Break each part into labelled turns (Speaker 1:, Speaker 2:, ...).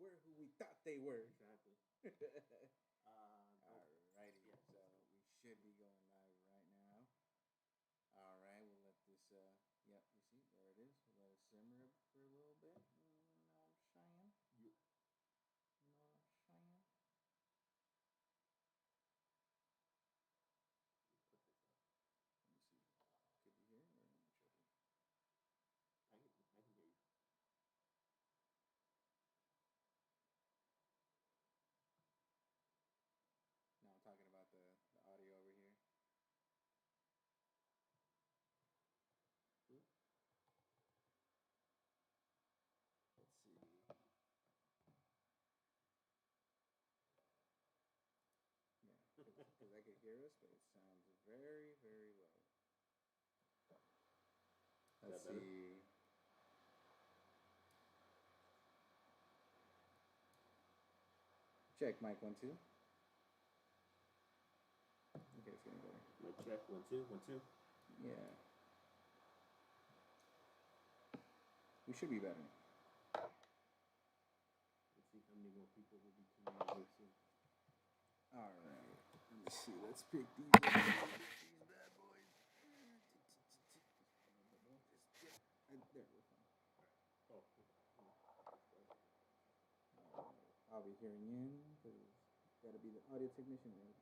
Speaker 1: were who we thought they were.
Speaker 2: Exactly.
Speaker 1: Alrighty,
Speaker 2: Yeah.
Speaker 1: so we should be going live right now. All right, we'll let this. Yep, you see, there it is. We'll let it simmer for a little bit. You know what I'm saying?
Speaker 2: You
Speaker 1: You know what I'm saying?
Speaker 2: put this up.
Speaker 1: Let me see. Could you hear me or am I tripping?
Speaker 2: I can hear you.
Speaker 1: No, I'm talking about the audio over here.
Speaker 2: Hmm?
Speaker 1: Let's see. Yeah, because I could hear us, but it sounds very, very low.
Speaker 2: Is
Speaker 1: Let's
Speaker 2: that better?
Speaker 1: see. Check mic 1 2. Okay, it's getting better.
Speaker 2: Mic check. 1 2 1 2.
Speaker 1: Yeah, we should be better.
Speaker 2: Let's see how many more people will be coming in here soon.
Speaker 1: All right. Let's see. Let's pick these up. These bad boys. There, we're fine.
Speaker 2: Oh.
Speaker 1: I'll be hearing in because got to be the audio technician. Right?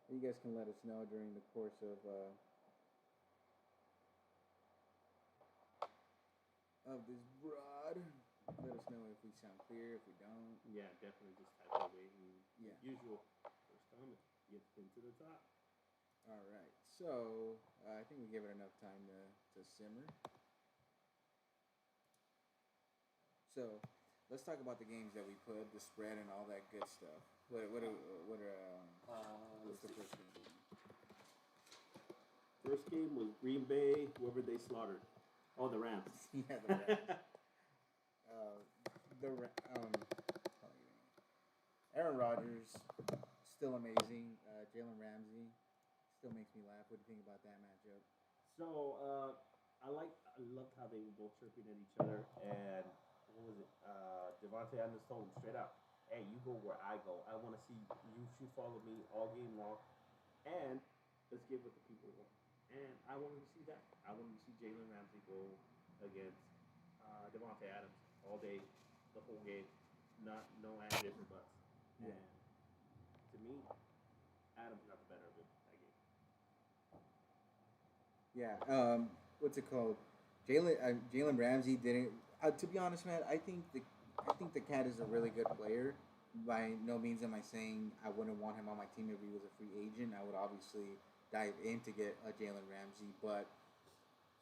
Speaker 1: You guys can let us know during the course of this broad. Let us know if we sound clear, if we don't.
Speaker 2: Yeah, definitely just type away.
Speaker 1: Yeah.
Speaker 2: Usual. First time it gets into the top.
Speaker 1: All right. So I think we give it enough time to simmer. So let's talk about the games that we put, the spread, and all that good stuff. What's the first game?
Speaker 2: First game was Green Bay, whoever they slaughtered. Oh, the Rams.
Speaker 1: Yeah, the Rams. The Aaron Rodgers, still amazing. Jalen Ramsey still makes me laugh. What do you think about that matchup?
Speaker 2: So I loved how they were both chirping at each other. And what was it? Devontae Adams told him straight out, "Hey, you go where I go. I want to see you should follow me all game long, and let's get what the people want." And I wanted to see that. I wanted to see Jalen Ramsey go against Devontae Adams all day, the whole game, not no ands, ifs, or buts.
Speaker 1: Yeah.
Speaker 2: And to me, Adams got the better of it that game.
Speaker 1: Yeah. What's it called? Jalen Ramsey didn't. To be honest, man, I think the cat is a really good player. By no means am I saying I wouldn't want him on my team if he was a free agent. I would obviously dive in to get a Jalen Ramsey, but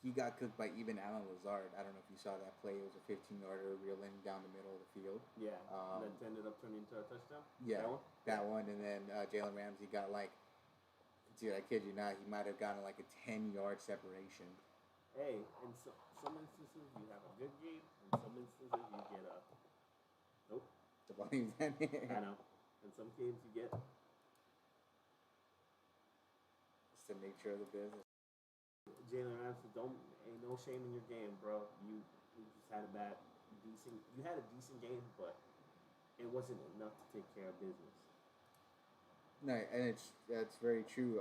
Speaker 1: he got cooked by even Alan Lazard. I don't know if you saw that play. It was a 15-yarder reeling down the middle of the field.
Speaker 2: Yeah, that ended up turning into a touchdown.
Speaker 1: Yeah,
Speaker 2: That one.
Speaker 1: that one, and then Jalen Ramsey got like, dude, I kid you not, he might have gotten like a 10-yard separation.
Speaker 2: Hey, in some instances you have a good game, in some instances you get a nope.
Speaker 1: The volume's
Speaker 2: I know. In some games you get
Speaker 1: It's the nature of the business.
Speaker 2: Jalen Ramsey. Don't ain't no shame in your game, bro. You just had a bad decent. You had a decent game, but it wasn't enough to take care of business.
Speaker 1: No, and that's very true.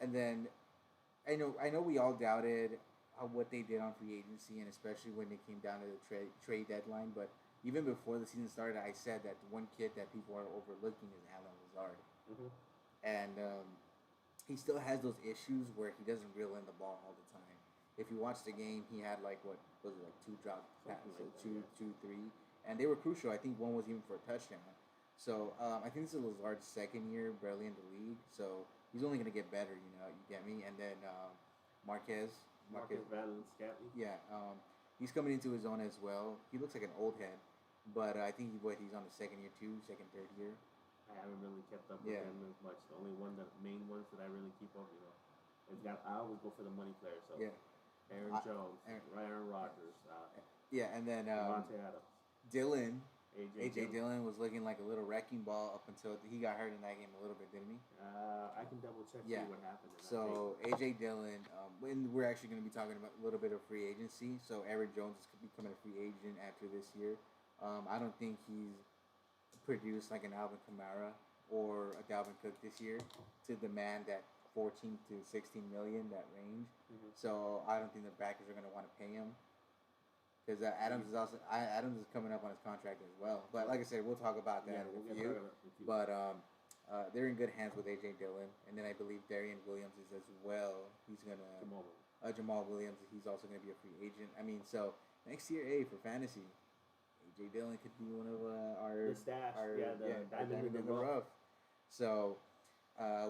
Speaker 1: And then I know we all doubted what they did on free agency, and especially when it came down to the trade deadline. But even before the season started, I said that one kid that people are overlooking is Alan Lazard,
Speaker 2: Mm-hmm.
Speaker 1: and he still has those issues where he doesn't reel in the ball all the time. If you watch the game, he had like what was it, like two drop passes,
Speaker 2: Something like that,
Speaker 1: two,
Speaker 2: yeah.
Speaker 1: two, three, and they were crucial. I think one was even for a touchdown. So I think this is Lazard's second year barely in the league. So he's only gonna get better. You get me. And then Marquez,
Speaker 2: Marcus Valen Scatley.
Speaker 1: yeah, he's coming into his own as well. He looks like an old head, but I think he's on the second year too, second, third year.
Speaker 2: I haven't really kept up with
Speaker 1: Yeah.
Speaker 2: them as much. The only one, the main ones that I really keep up, it's got. I always go for the money player. So
Speaker 1: Yeah,
Speaker 2: Aaron Jones,
Speaker 1: Aaron-
Speaker 2: Aaron Rodgers,
Speaker 1: yeah, and then
Speaker 2: Devontae Adams.
Speaker 1: Dillon,
Speaker 2: AJ
Speaker 1: AJ
Speaker 2: Dillon.
Speaker 1: Dillon was looking like a little wrecking ball up until he got hurt in that game a little bit, didn't he?
Speaker 2: I can double check for
Speaker 1: Yeah.
Speaker 2: you what happened in that game.
Speaker 1: So AJ Dillon, when we're actually going to be talking about a little bit of free agency. So Aaron Jones is becoming a free agent after this year. I don't think he's produced like an Alvin Kamara or a Dalvin Cook this year to demand that 14 to 16 million, that range.
Speaker 2: Mm-hmm.
Speaker 1: So I don't think the backers are going to want to pay him because Adams is coming up on his contract as well. But like I said, we'll talk about that in a few. But they're in good hands with AJ Dillon, and then I believe Darian Williams is as well. He's gonna Jamal Williams. He's also gonna be a free agent. I mean, so next year, for fantasy, AJ Dillon could be one of
Speaker 2: the stash,
Speaker 1: diamond in the rough. So,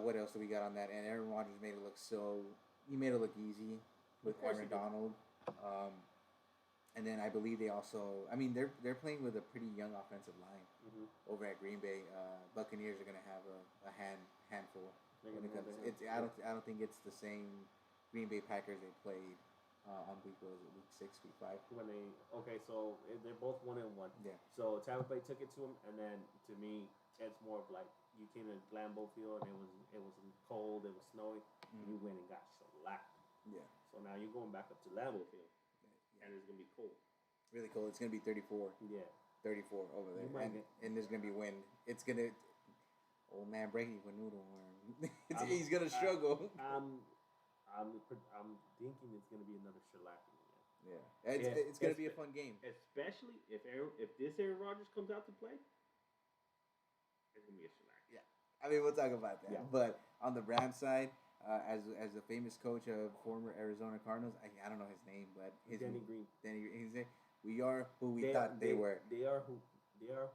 Speaker 1: what else do we got on that? And Aaron Rodgers made it look he made it look easy with Aaron Donald. And then I believe they're playing with a pretty young offensive line over at Green Bay. Buccaneers are gonna have a handful when it comes. I don't think it's the same Green Bay Packers they played on week 6, week 5.
Speaker 2: So they're both 1-1.
Speaker 1: Yeah.
Speaker 2: So Tampa Bay took it to them, and then to me, it's more of like you came to Lambeau Field and it was cold, it was snowy, and you went and got shellacked.
Speaker 1: Yeah.
Speaker 2: So now you're going back up to Lambeau Field, and it's gonna be cold.
Speaker 1: Really cold. It's gonna be 34.
Speaker 2: Yeah.
Speaker 1: 34 over there, and there's gonna be wind. It's gonna. Old man Brady with noodle arm. He's gonna struggle.
Speaker 2: I'm thinking it's gonna be another shellacking again.
Speaker 1: Yeah, it's gonna be a fun game,
Speaker 2: especially if this Aaron Rodgers comes out to play. It's gonna be a shellac.
Speaker 1: Yeah, I mean we'll talk about that.
Speaker 2: Yeah.
Speaker 1: But on the Rams side, as a famous coach of former Arizona Cardinals, I don't know his name, but
Speaker 2: Danny Green.
Speaker 1: He's saying, we are who we thought they were.
Speaker 2: They are who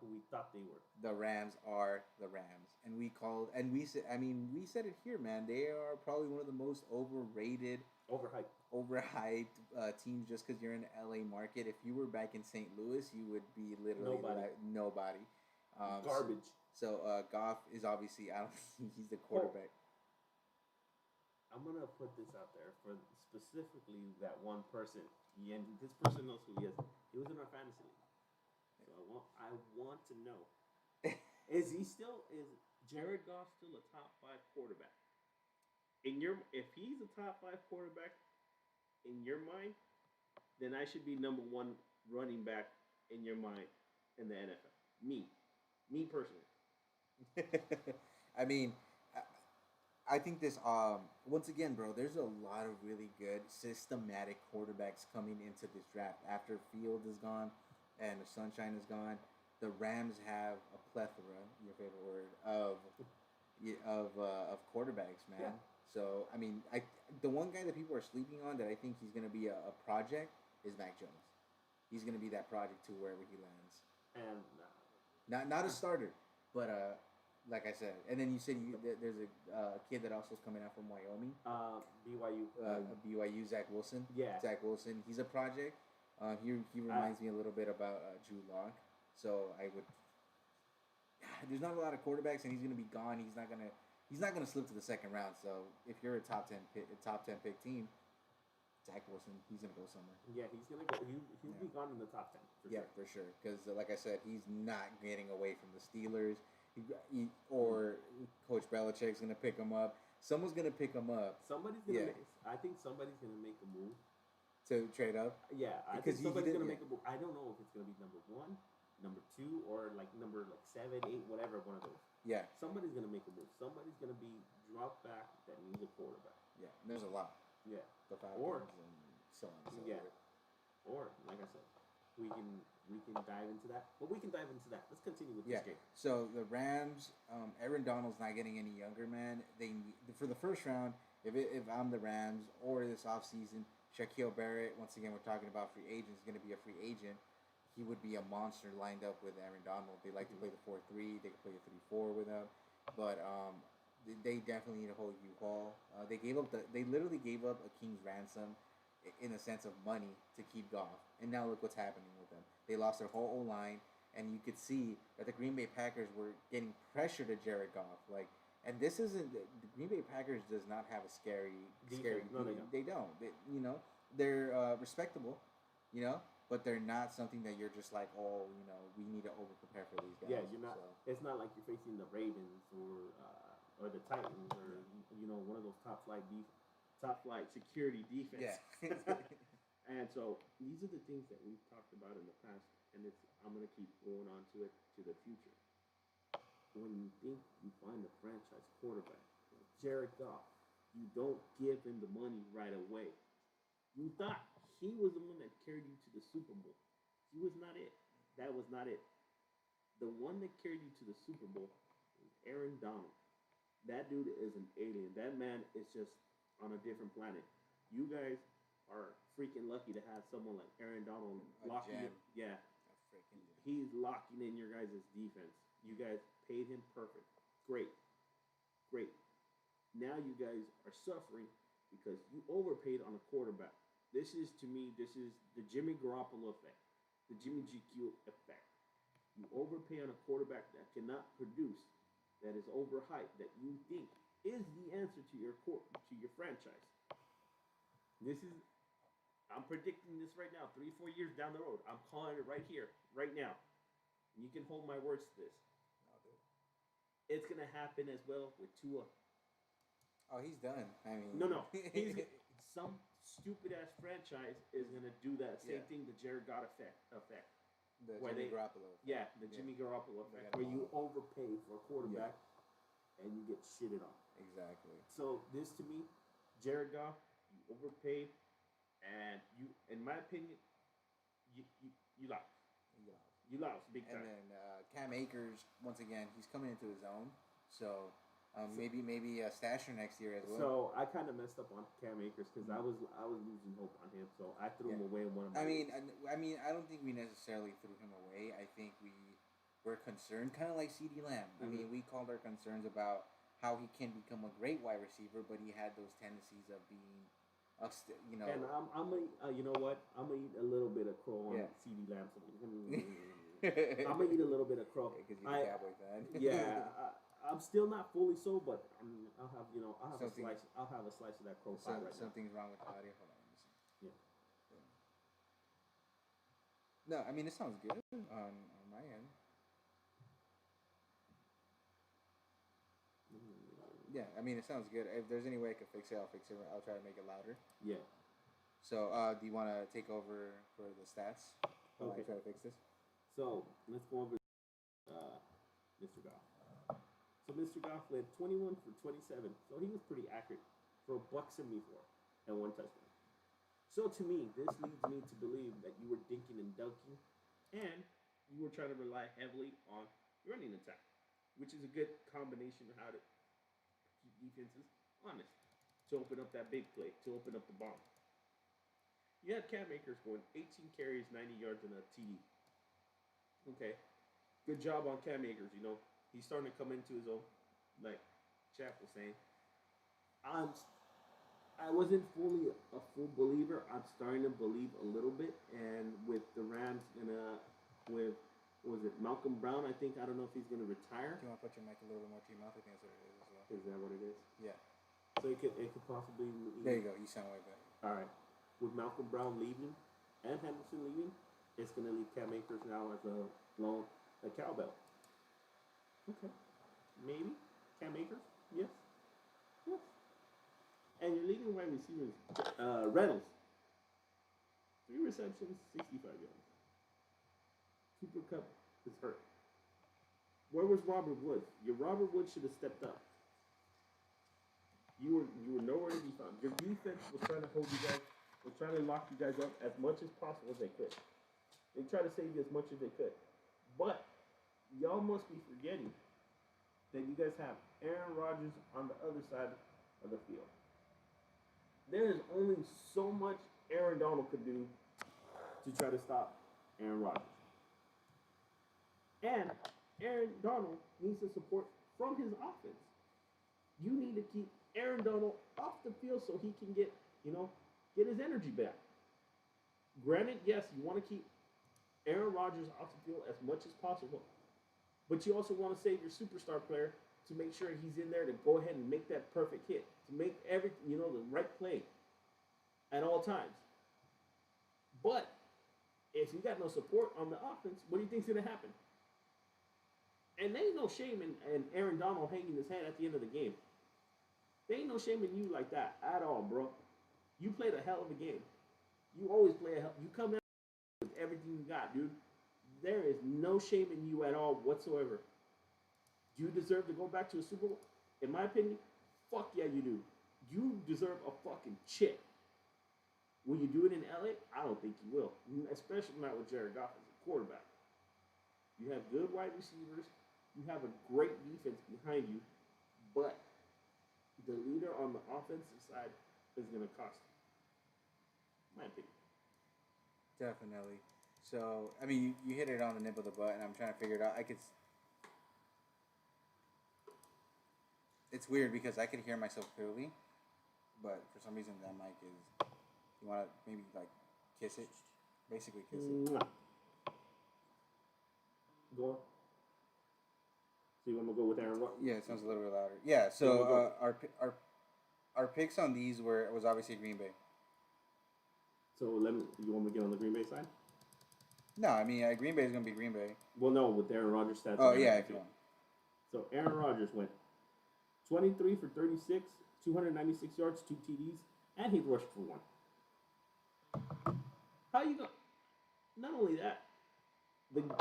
Speaker 2: we thought they were.
Speaker 1: The Rams are the Rams, and we said it here, man. They are probably one of the most overrated, overhyped teams just because you're in the LA market. If you were back in St. Louis, you would be literally nobody.
Speaker 2: Garbage.
Speaker 1: So Goff is obviously, I don't think he's the quarterback.
Speaker 2: I'm gonna put this out there for specifically that one person. And this person knows who he is. He was in our fantasy league. So I want to know: is Jared Goff still a top 5 quarterback? If he's a top 5 quarterback in your mind, then I should be number 1 running back in your mind in the NFL. Me personally.
Speaker 1: I mean, I think this. Once again, bro, there's a lot of really good systematic quarterbacks coming into this draft. After Field is gone, and the sunshine is gone, the Rams have a plethora, your favorite word, of quarterbacks, man.
Speaker 2: Yeah.
Speaker 1: So I mean, the one guy that people are sleeping on that I think he's gonna be a project is Mac Jones. He's gonna be that project to wherever he lands.
Speaker 2: And
Speaker 1: not a starter, but like I said, and then you said there's a kid that also is coming out from Wyoming.
Speaker 2: BYU.
Speaker 1: BYU, Zach Wilson.
Speaker 2: Yeah.
Speaker 1: Zach Wilson. He's a project. He reminds me a little bit about Drew Lock. So I would. There's not a lot of quarterbacks, and he's gonna be gone. He's not gonna slip to the second round. So if you're a top 10 pick team, Zach Wilson, he's gonna go somewhere.
Speaker 2: Yeah, he's gonna go. He'll be gone in the top 10.
Speaker 1: For sure. Because like I said, he's not getting away from the Steelers. Or Coach Belichick's gonna pick him up. Someone's gonna pick him up.
Speaker 2: I think somebody's gonna make a move
Speaker 1: to trade up.
Speaker 2: Yeah, I think somebody's gonna make a move. I don't know if it's gonna be number 1, number 2, or number 7, 8, whatever. One of those.
Speaker 1: Yeah.
Speaker 2: Somebody's gonna make a move. Somebody's gonna be dropped back that needs a quarterback.
Speaker 1: Yeah. There's a lot.
Speaker 2: Yeah.
Speaker 1: The Falcons and so on.
Speaker 2: Yeah. Or like I said, we can dive into that. But we can dive into that. Let's continue with this game.
Speaker 1: So the Rams, Aaron Donald's not getting any younger, man. For the first round, if I'm the Rams or this offseason, Shaquille Barrett, once again we're talking about free agents, is going to be a free agent. He would be a monster lined up with Aaron Donald. They like to play the 4-3. They can play the 3-4 with him. But they definitely need a whole U-Haul. They literally gave up a king's ransom in the sense of money to keep Goff. And now look what's happening with them. They lost their whole O-line, and you could see that the Green Bay Packers were getting pressure to Jared Goff. And this isn't the Green Bay Packers does not have a scary.
Speaker 2: No,
Speaker 1: they don't. They're respectable, but they're not something that you're just like, oh, we need to over prepare for these guys.
Speaker 2: Yeah, you're not.
Speaker 1: So
Speaker 2: It's not like you're facing the Ravens or the Titans or one of those top flight security defense.
Speaker 1: yeah,
Speaker 2: And so these are the things that we've talked about in the past, and I'm gonna keep going on to it to the future. When you think you find a franchise quarterback like Jared Goff, you don't give him the money right away. You thought he was the one that carried you to the Super Bowl. He was not it. That was not it. The one that carried you to the Super Bowl was Aaron Donald. That dude is an alien. That man is just on a different planet. You guys are freaking lucky to have someone like Aaron Donald
Speaker 1: a
Speaker 2: locking
Speaker 1: gem,
Speaker 2: it. Yeah,
Speaker 1: a freaking gem.
Speaker 2: he's locking in your guys' defense. You guys paid him perfect. Great. Great. Now you guys are suffering because you overpaid on a quarterback. This is the Jimmy Garoppolo effect, the Jimmy GQ effect. You overpay on a quarterback that cannot produce, that is overhyped, that you think is the answer to your franchise. This is I'm predicting this right now, 3 4 years down the road. I'm calling it right here, right now. You can hold my words to this.
Speaker 1: I'll do it.
Speaker 2: It's gonna happen as well with Tua.
Speaker 1: Oh, he's done. I mean,
Speaker 2: No, he's some stupid ass franchise is gonna do that same
Speaker 1: Yeah.
Speaker 2: thing, the Jared Goff effect.
Speaker 1: the
Speaker 2: Where
Speaker 1: Jimmy
Speaker 2: they-
Speaker 1: Garoppolo.
Speaker 2: Yeah, the
Speaker 1: Yeah.
Speaker 2: Jimmy Garoppolo
Speaker 1: They
Speaker 2: effect,
Speaker 1: got
Speaker 2: where
Speaker 1: him
Speaker 2: you
Speaker 1: all.
Speaker 2: overpay for a quarterback and you get shitted on.
Speaker 1: Exactly.
Speaker 2: So this to me, Jared Goff, you overpaid, and in my opinion, you lost.
Speaker 1: Yeah.
Speaker 2: You lost big
Speaker 1: And
Speaker 2: time.
Speaker 1: then Cam Akers, once again, he's coming into his own. So
Speaker 2: So-
Speaker 1: maybe a stasher next year as well.
Speaker 2: So I kind of messed up on Cam Akers because I was losing hope on him, so I threw him
Speaker 1: Yeah.
Speaker 2: away in one of my.
Speaker 1: I mean,
Speaker 2: leagues.
Speaker 1: I don't think we necessarily threw him away. I think we were concerned, kind of like CeeDee Lamb. I mean, we called our concerns about how he can become a great wide receiver, but he had those tendencies of being,
Speaker 2: And I'm gonna, you know what? I'm gonna eat a little bit of crow on
Speaker 1: Yeah.
Speaker 2: CD Lamb. I'm gonna eat a little bit of crow.
Speaker 1: because you're a Cowboy fan.
Speaker 2: Yeah, I'm still not fully so, but I'll have
Speaker 1: Something-
Speaker 2: a slice. I'll have a slice of that crow pie right now.
Speaker 1: Something's wrong with the audio. Hold on, let me see.
Speaker 2: Yeah.
Speaker 1: No, I mean it sounds good on my end. Yeah, I mean it sounds good. If there's any way I can fix it, I'll fix it. I'll try to make it louder.
Speaker 2: Yeah.
Speaker 1: So, do you want to take over for the stats? While I
Speaker 2: Okay.
Speaker 1: try to fix this.
Speaker 2: So let's go over Mr. Goff. So Mr. Goff led 21 for 27. So he was pretty accurate for $1.74 and 1 touchdown. So to me, this leads me to believe that you were dinking and dunking, and you were trying to rely heavily on running attack, which is a good combination of how to keep defenses honest, to open up that big play, to open up the bomb. You had Cam Akers going 18 carries, 90 yards, and a TD. Okay, good job on Cam Akers. He's starting to come into his own, like Chap was saying. I wasn't fully a full believer. I'm starting to believe a little bit, and with the Rams with what was it Malcolm Brown? I don't know if he's gonna retire.
Speaker 1: Do you want to put your mic a little bit more to your mouth? I think that's what it is as well.
Speaker 2: Is that what it is?
Speaker 1: Yeah.
Speaker 2: So it could possibly.
Speaker 1: There you go. You sound way better.
Speaker 2: All right. With Malcolm Brown leaving and Henderson leaving, it's gonna leave Cam Akers now as a cowbell. Okay. Maybe Cam Akers. Yes. Yes. And your leading wide receivers, Reynolds, 3 receptions, 65 yards. Cooper Cup is hurt. Where was Robert Woods? Your Robert Woods should have stepped up. You were nowhere to be found. Your defense was trying to hold you guys, was trying to lock you guys up as much as possible as they could. They tried to save you as much as they could. But y'all must be forgetting that you guys have Aaron Rodgers on the other side of the field. There is only so much Aaron Donald could do to try to stop Aaron Rodgers. And Aaron Donald needs the support from his offense. You need to keep Aaron Donald off the field so he can get his energy back. Granted, yes, you want to keep Aaron Rodgers off the field as much as possible, but you also want to save your superstar player to make sure he's in there to go ahead and make that perfect hit, to make the right play at all times. But if you got no support on the offense, what do you think's gonna happen? And there ain't no shame in Aaron Donald hanging his head at the end of the game. There ain't no shame in you like that at all, bro. You played a hell of a game. You always play a hell. You come out with everything you got, dude. There is no shame in you at all whatsoever. Do you deserve to go back to a Super Bowl? In my opinion, fuck yeah, you do. You deserve a fucking chip. Will you do it in LA? I don't think you will. Especially not with Jared Goff as a quarterback. You have good wide receivers. You have a great defense behind you. But the leader on the offensive side is going to cost you. My opinion.
Speaker 1: Definitely. So, I mean, you hit it on the nip of the butt, and I'm trying to figure it out. It's weird because I could hear myself clearly, but for some reason that mic is. You want to maybe like kiss it, basically kiss it.
Speaker 2: Mwah. Go on. So you want to go with Aaron Rodgers?
Speaker 1: Yeah, it sounds a little bit louder. Yeah. So our picks on these was obviously Green Bay.
Speaker 2: So you want me to get on the Green Bay side?
Speaker 1: No, I mean Green Bay is gonna be Green Bay.
Speaker 2: Well, no, with Aaron Rodgers stats.
Speaker 1: Oh yeah, if you want.
Speaker 2: So Aaron Rodgers went 23 for 36, 296 yards, 2 TDs, and he rushed for 1. How you go? Not only that,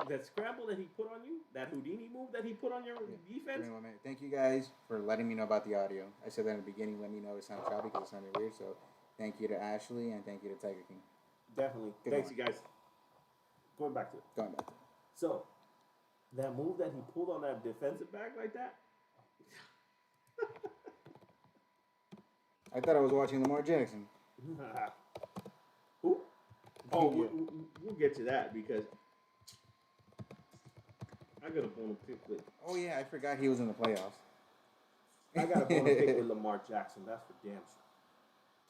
Speaker 2: that scramble that he put on you, that Houdini move that he put on your defense.
Speaker 1: Thank you guys for letting me know about the audio. I said that in the beginning. Let me know it sounded choppy because it sounded weird. So thank you to Ashley and thank you to Tiger King.
Speaker 2: Definitely. Thanks, you guys. Going back to it. So that move that he pulled on that defensive back like that.
Speaker 1: I thought I was watching Lamar Jackson.
Speaker 2: Who? Oh, we'll get to that because I got a bone to pick with.
Speaker 1: Oh yeah, I forgot he was in the playoffs.
Speaker 2: I got a bone to pick with Lamar Jackson. That's for damn sure.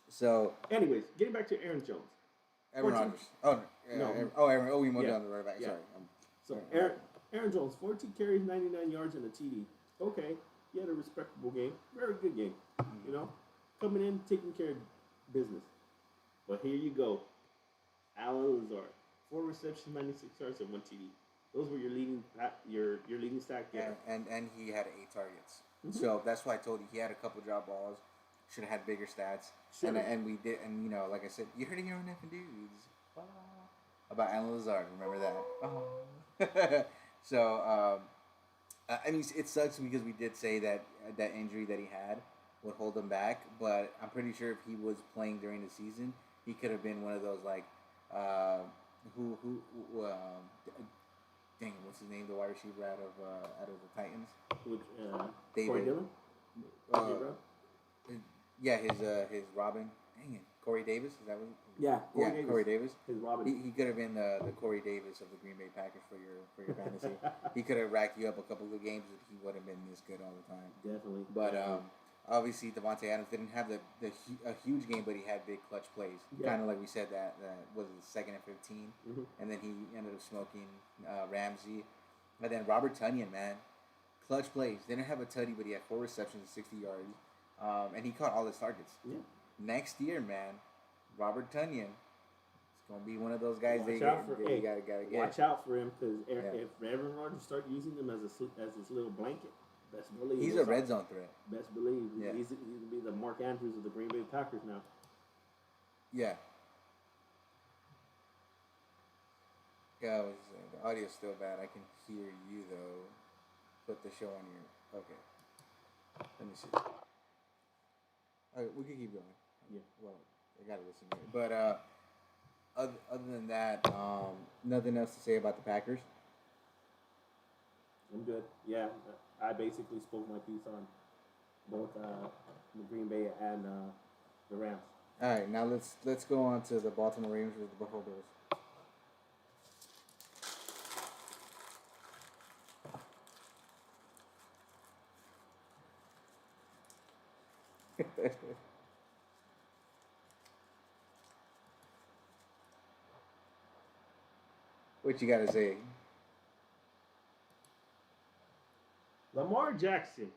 Speaker 1: So,
Speaker 2: anyways, getting back to Aaron Jones.
Speaker 1: Aaron Rodgers. Oh no. Aaron. Oh, we moved on to the right back.
Speaker 2: Yeah.
Speaker 1: Sorry.
Speaker 2: So Aaron Jones, 14 carries, 99 yards, and a TD. Okay, he had a respectable game. Very good game. Mm-hmm. You know, coming in, taking care of business. But here you go. Alan Lazard, 4 receptions, 96 yards, and 1 TD. Those were your leading stat getter.
Speaker 1: And he had 8 targets. Mm-hmm. So that's why I told you he had a couple drop balls. Should have had bigger stats. Sure. And we did. And you know, like I said, you heard it your own effing dudes about Alan Lazard. Remember that? So I mean, it sucks because we did say that injury that he had would hold him back. But I'm pretty sure if he was playing during the season, he could have been one of those like dang, what's his name? The wide receiver out of the Titans.
Speaker 2: Which
Speaker 1: David.
Speaker 2: Corey Dillon?
Speaker 1: Yeah, his Robin. Dang it, Corey Davis. Is that what?
Speaker 2: Yeah,
Speaker 1: Corey Davis.
Speaker 2: His Robin.
Speaker 1: He could have been the Corey Davis of the Green Bay Packers for your fantasy. He could have racked you up a couple of games if he would have been this good all the time.
Speaker 2: Definitely.
Speaker 1: But obviously Devontae Adams didn't have a huge game, but he had big clutch plays. Yeah. Kind of like we said that was the 2nd and 15, and then he ended up smoking Ramsey, and then Robert Tonyan, man, clutch plays. Didn't have a tutty, but he had 4 receptions and 60 yards. And he caught all his targets. Yeah. Next year, man, Robert Tonyan is going to be one of those guys you got to get.
Speaker 2: Watch out for him because if Aaron Rodgers start using him as his little blanket, best believe
Speaker 1: he's a red zone threat.
Speaker 2: Best believe he's going to be the Mark Andrews of the Green Bay Packers now.
Speaker 1: Yeah. Yeah, the audio's still bad. I can hear you though. Put the show on your Let me see. We can keep going.
Speaker 2: Yeah.
Speaker 1: Well, I gotta listen to it. But other than that, nothing else to say about the Packers.
Speaker 2: I'm good. Yeah, I basically spoke my piece on both the Green Bay and the Rams.
Speaker 1: All right, now let's go on to the Baltimore Ravens versus the Buffalo Bills. What you gotta say?
Speaker 2: Lamar Jackson.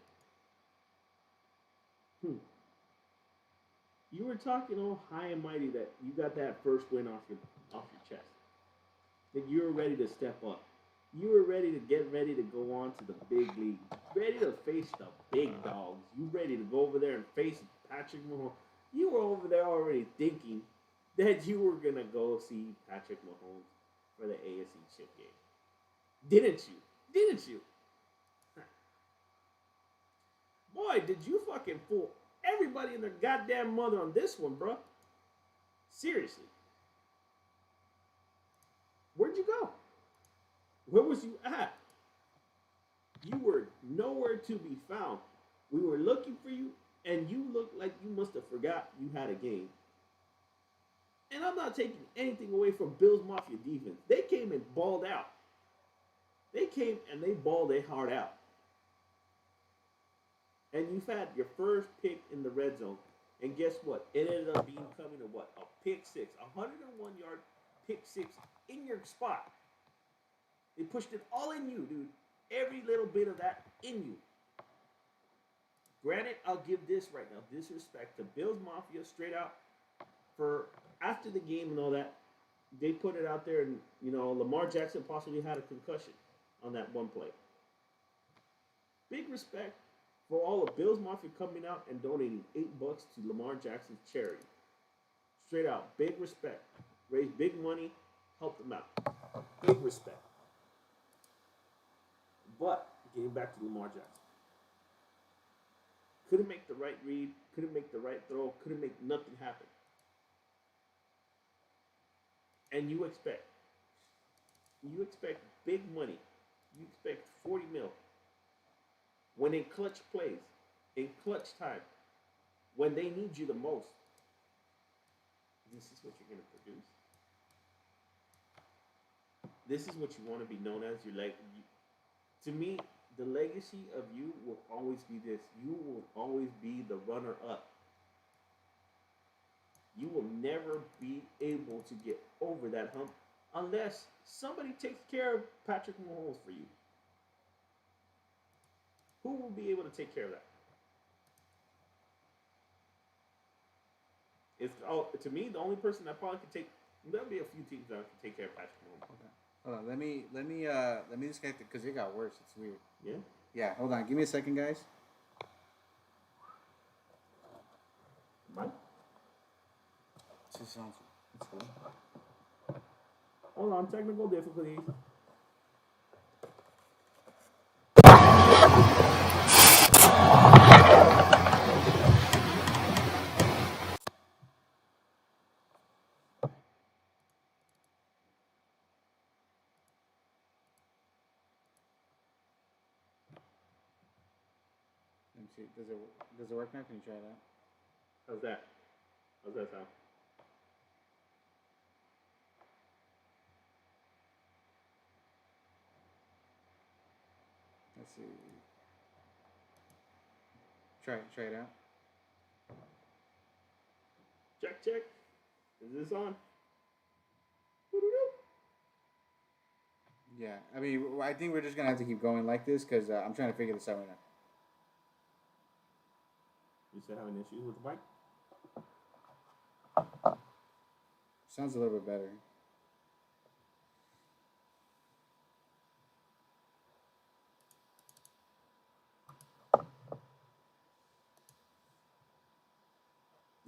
Speaker 2: You were talking all high and mighty that you got that first win off your chest. that you were ready to step up. You were ready to get ready to go on to the big league, ready to face the big dogs. You ready to go over there and face Patrick Mahomes. You were over there already thinking that you were gonna go see Patrick Mahomes for the AFC chip game. Didn't you? Didn't you? Boy, did you fucking fool everybody and their goddamn mother on this one, bro. Seriously. Where'd you go? Where was you at? You were nowhere to be found. We were looking for you, and you looked like you must have forgot you had a game. And I'm not taking anything away from Bills Mafia defense. They came and balled out. They came and they balled their heart out. And you've had your first pick in the red zone. And guess what? It ended up being coming to what? A pick six. A 101-yard pick six in your spot. They pushed it all in you, dude. Every little bit of that in you. Granted, I'll give this right now, disrespect to Bills Mafia straight out for after the game and all that. They put it out there, and Lamar Jackson possibly had a concussion on that one play. Big respect for all the Bills Mafia coming out and donating $8 to Lamar Jackson's charity. Straight out, big respect. Raise big money, help them out. Big respect. But getting back to Lamar Jackson. Couldn't make the right read, couldn't make the right throw, couldn't make nothing happen. And you expect big money. You expect 40 mil. When in clutch plays, in clutch time, when they need you the most, this is what you're going to produce. This is what you want to be known as. To me, the legacy of you will always be this. You will always be the runner-up. You will never be able to get over that hump unless somebody takes care of Patrick Mahomes for you. Who will be able to take care of that? To me, the only person that probably could take. There'll be a few teams that can take care of Patrick Mahomes.
Speaker 1: Okay. Hold on. Let me disconnect it because it got worse. It's weird.
Speaker 2: Yeah.
Speaker 1: Yeah. Hold on. Give me a second, guys.
Speaker 2: Mike?
Speaker 1: It's cool.
Speaker 2: Hold on. Technical difficulties.
Speaker 1: Let me see. Does it work now? Can you try it out?
Speaker 2: How's that? How's that sound?
Speaker 1: Let's see. Try it out.
Speaker 2: Check. Is this on?
Speaker 1: Yeah. I mean, I think we're just gonna have to keep going like this because I'm trying to figure this out right now.
Speaker 2: You still having issues with the mic?
Speaker 1: Sounds a little bit better.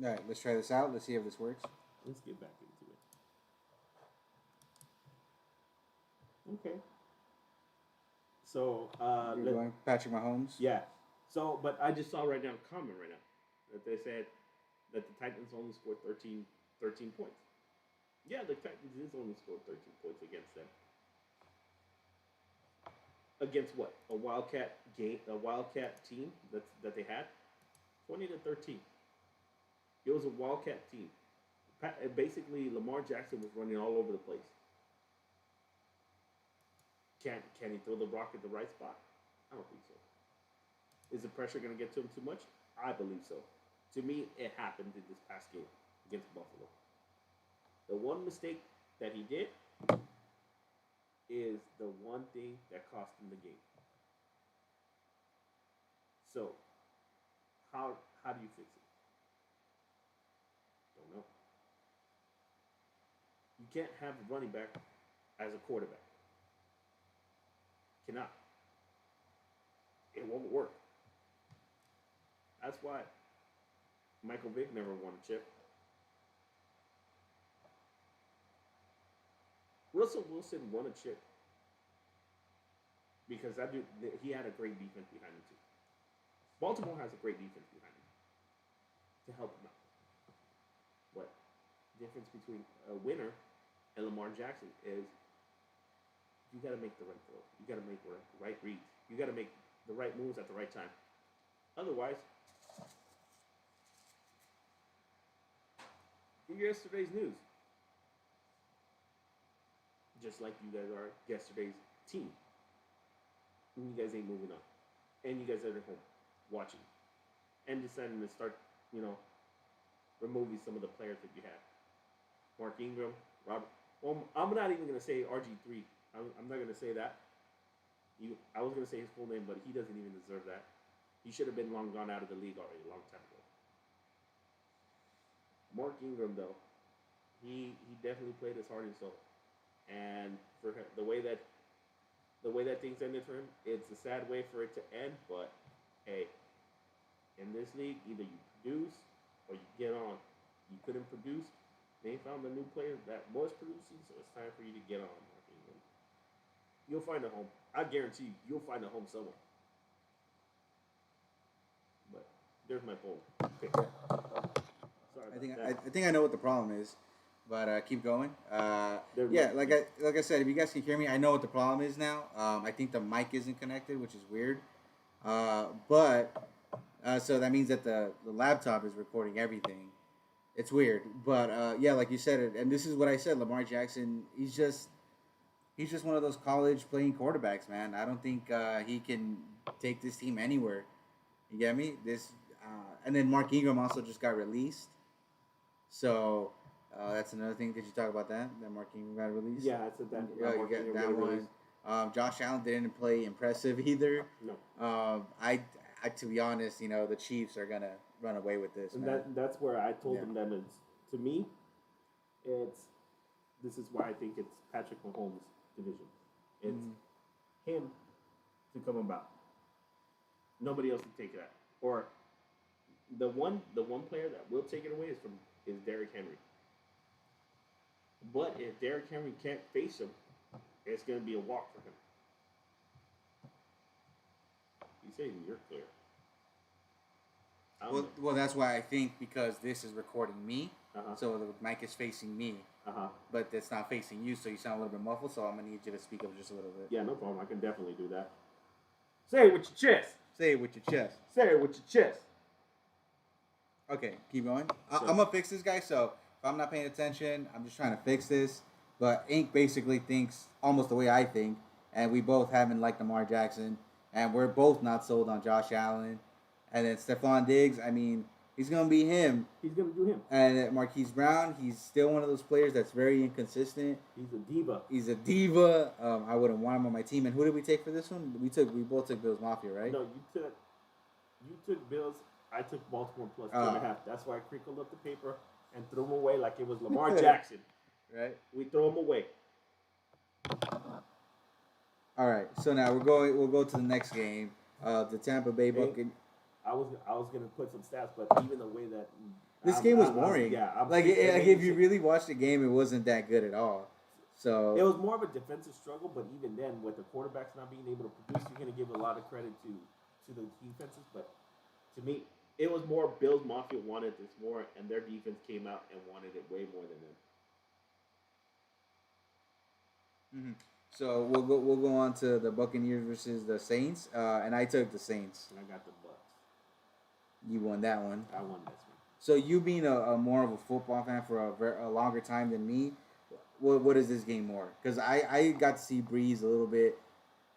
Speaker 1: All right, let's try this out. Let's see if this works.
Speaker 2: Let's get back into it. Okay. So,
Speaker 1: You're going Patrick Mahomes.
Speaker 2: Yeah. So, but I just saw right now a comment right now that they said that the Titans only scored 13 points. Yeah, the Titans is only scored 13 points against them. Against what? A Wildcat team that they had? 20-13. It was a Wildcat team. Basically, Lamar Jackson was running all over the place. Can he throw the rock at the right spot? I don't think so. Is the pressure going to get to him too much? I believe so. To me, it happened in this past game against Buffalo. The one mistake that he did is the one thing that cost him the game. So, how do you fix it? Don't know. You can't have a running back as a quarterback. Cannot. It won't work. That's why Michael Vick never won a chip. Russell Wilson won a chip because that dude, he had a great defense behind him too. Baltimore has a great defense behind him to help him out. What difference between a winner and Lamar Jackson is you got to make the right throw. You got to make the right reads. You got to make the right moves at the right time. Otherwise, you're yesterday's news. Just like you guys are yesterday's team. And you guys ain't moving on. And you guys are at home watching. And deciding to start, removing some of the players that you had. Mark Ingram, Robert. Well, I'm not even going to say RG3. I'm not going to say that. I was going to say his full name, but he doesn't even deserve that. He should have been long gone out of the league already, a long time ago. Mark Ingram, though, he definitely played his heart and soul. And for him, the way that things ended for him, it's a sad way for it to end. But hey, in this league, either you produce or you get on. You couldn't produce. They found a new player that was producing, so it's time for you to get on, Mark Ingram. You'll find a home. I guarantee you'll find a home somewhere. But there's my poll. Okay. Sorry about that.
Speaker 1: I think I know what the problem is, but keep going.
Speaker 2: Yeah,
Speaker 1: like I said, if you guys can hear me, I know what the problem is now. I think the mic isn't connected, which is weird. So that means that the laptop is recording everything. It's weird, but like you said, and this is what I said. Lamar Jackson, he's just one of those college playing quarterbacks, man. I don't think he can take this team anywhere. You get me? And then Mark Ingram also just got released. So that's another thing. Did you talk about that? That Mark Ingram got released?
Speaker 2: Yeah, I said that.
Speaker 1: You get that one. Josh Allen didn't play impressive either.
Speaker 2: No.
Speaker 1: I to be honest, the Chiefs are gonna run away with this.
Speaker 2: And
Speaker 1: man.
Speaker 2: that's where I told them that it's, to me, this is why I think it's Patrick Mahomes' division. It's him to come about. Nobody else can take that. Or the one player that will take it away is Derrick Henry. But if Derrick Henry can't face him, it's going to be a walk for him. He's saying you're clear.
Speaker 1: Well, that's why I think, because this is recording me, so the mic is facing me, but it's not facing you, so you sound a little bit muffled. So I'm gonna need you to speak up just a little bit.
Speaker 2: Yeah, no problem. I can definitely do that. Say it with your chest.
Speaker 1: Say it with your chest.
Speaker 2: Say it with your chest.
Speaker 1: Okay, keep going. I'm gonna fix this guy. So if I'm not paying attention, I'm just trying to fix this. But Ink basically thinks almost the way I think, and we both haven't liked Lamar Jackson, and we're both not sold on Josh Allen. And then Stephon Diggs, I mean, he's going to be him.
Speaker 2: He's going to do him.
Speaker 1: And Marquise Brown, he's still one of those players that's very inconsistent.
Speaker 2: He's a diva.
Speaker 1: I wouldn't want him on my team. And who did we take for this one? We both took Bills Mafia, right?
Speaker 2: No, you took Bills. I took Baltimore plus 2.5. That's why I crinkled up the paper and threw him away like it was Lamar Jackson.
Speaker 1: Right?
Speaker 2: We throw him away.
Speaker 1: All right. So now we'll go to the next game. The Tampa Bay Buccaneers.
Speaker 2: I was gonna put some stats, but even the way that
Speaker 1: this game was boring. If you really watched the game, it wasn't that good at all. So
Speaker 2: it was more of a defensive struggle. But even then, with the quarterbacks not being able to produce, you're gonna give a lot of credit to the defenses. But to me, it was more Bills Mafia wanted this more, and their defense came out and wanted it way more than them.
Speaker 1: Mm-hmm. So we'll go on to the Buccaneers versus the Saints, and I took the Saints.
Speaker 2: And I got the Bucks.
Speaker 1: You won that one.
Speaker 2: I won this one.
Speaker 1: So you being a more of a football fan for a longer time than me, what is this game more? Because I got to see Brees a little bit,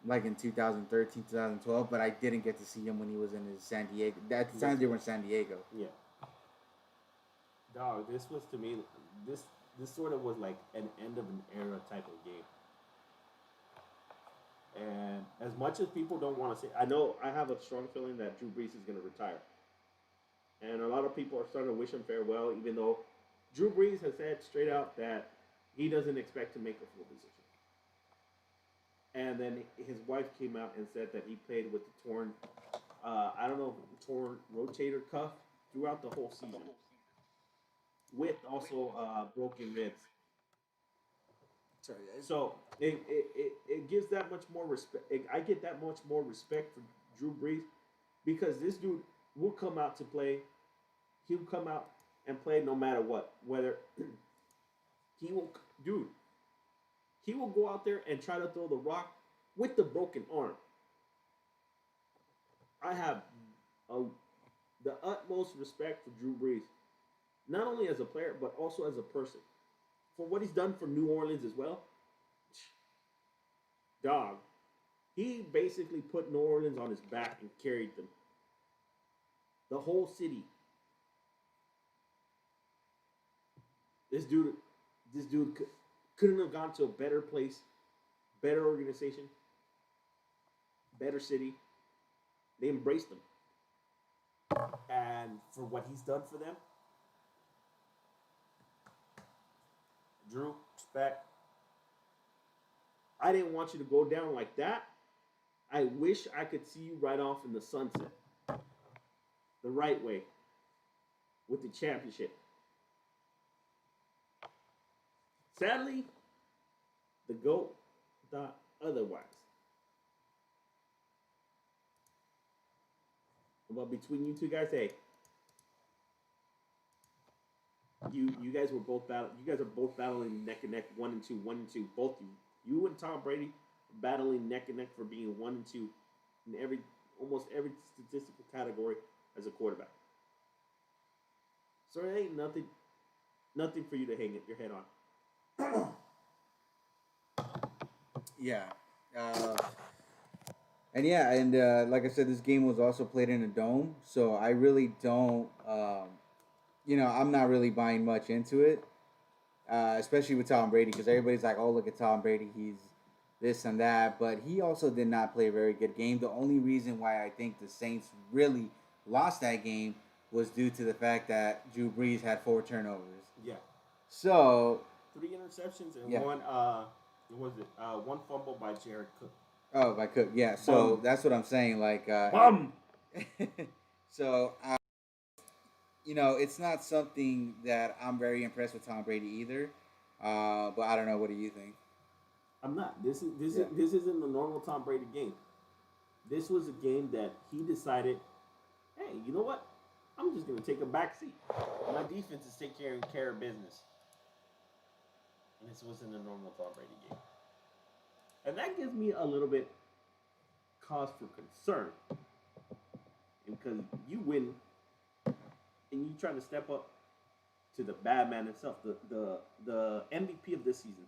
Speaker 1: like in 2013, 2012, but I didn't get to see him when he was in his San Diego. At the time they were in San Diego.
Speaker 2: Yeah. Dog, this was to me, this sort of was like an end of an era type of game. And as much as people don't want to say, I have a strong feeling that Drew Brees is going to retire. And a lot of people are starting to wish him farewell, even though Drew Brees has said straight out that he doesn't expect to make a full decision. and then his wife came out and said that he played with the torn, I don't know, torn rotator cuff throughout the whole season, with also broken ribs.
Speaker 1: Sorry, guys.
Speaker 2: So it gives that much more respect. I get that much more respect for Drew Brees because this dude will come out to play. He'll come out and play no matter what. Whether he will, dude, he will go out there and try to throw the rock with the broken arm. I have a, the utmost respect for Drew Brees, not only as a player but also as a person, for what he's done for New Orleans as well. Dog, he basically put New Orleans on his back and carried them. The whole city. This dude, this dude couldn't have gone to a better place, better organization, better city. They embraced him, and for what he's done for them, Drew, respect. I didn't want you to go down like that. I wish I could see you right off in the sunset, the right way, with the championship. Sadly, the GOAT thought otherwise. But between you two guys, hey, you guys were both battle. You guys are both battling neck and neck, 1-2, 1-2. Both you and Tom Brady battling neck and neck for being 1-2 in almost every statistical category as a quarterback. So it ain't nothing for you to hang your head on.
Speaker 1: Yeah. Like I said, this game was also played in a dome, so I really don't, I'm not really buying much into it, especially with Tom Brady, because everybody's like, oh, look at Tom Brady, he's this and that, but he also did not play a very good game. The only reason why I think the Saints really lost that game was due to the fact that Drew Brees had 4 turnovers.
Speaker 2: Yeah.
Speaker 1: So
Speaker 2: 3 interceptions and
Speaker 1: yeah.
Speaker 2: one fumble by Jared Cook.
Speaker 1: Oh, by Cook, yeah. So that's what I'm saying. Like, so, it's not something that I'm very impressed with Tom Brady either. But I don't know. What do you think?
Speaker 2: I'm not. This isn't the normal Tom Brady game. This was a game that he decided, hey, you know what? I'm just gonna take a back seat. My defense is taking care of business. And this wasn't a normal Tom Brady game. And that gives me a little bit cause for concern. Because you win and you trying to step up to the bad man himself, the MVP of this season.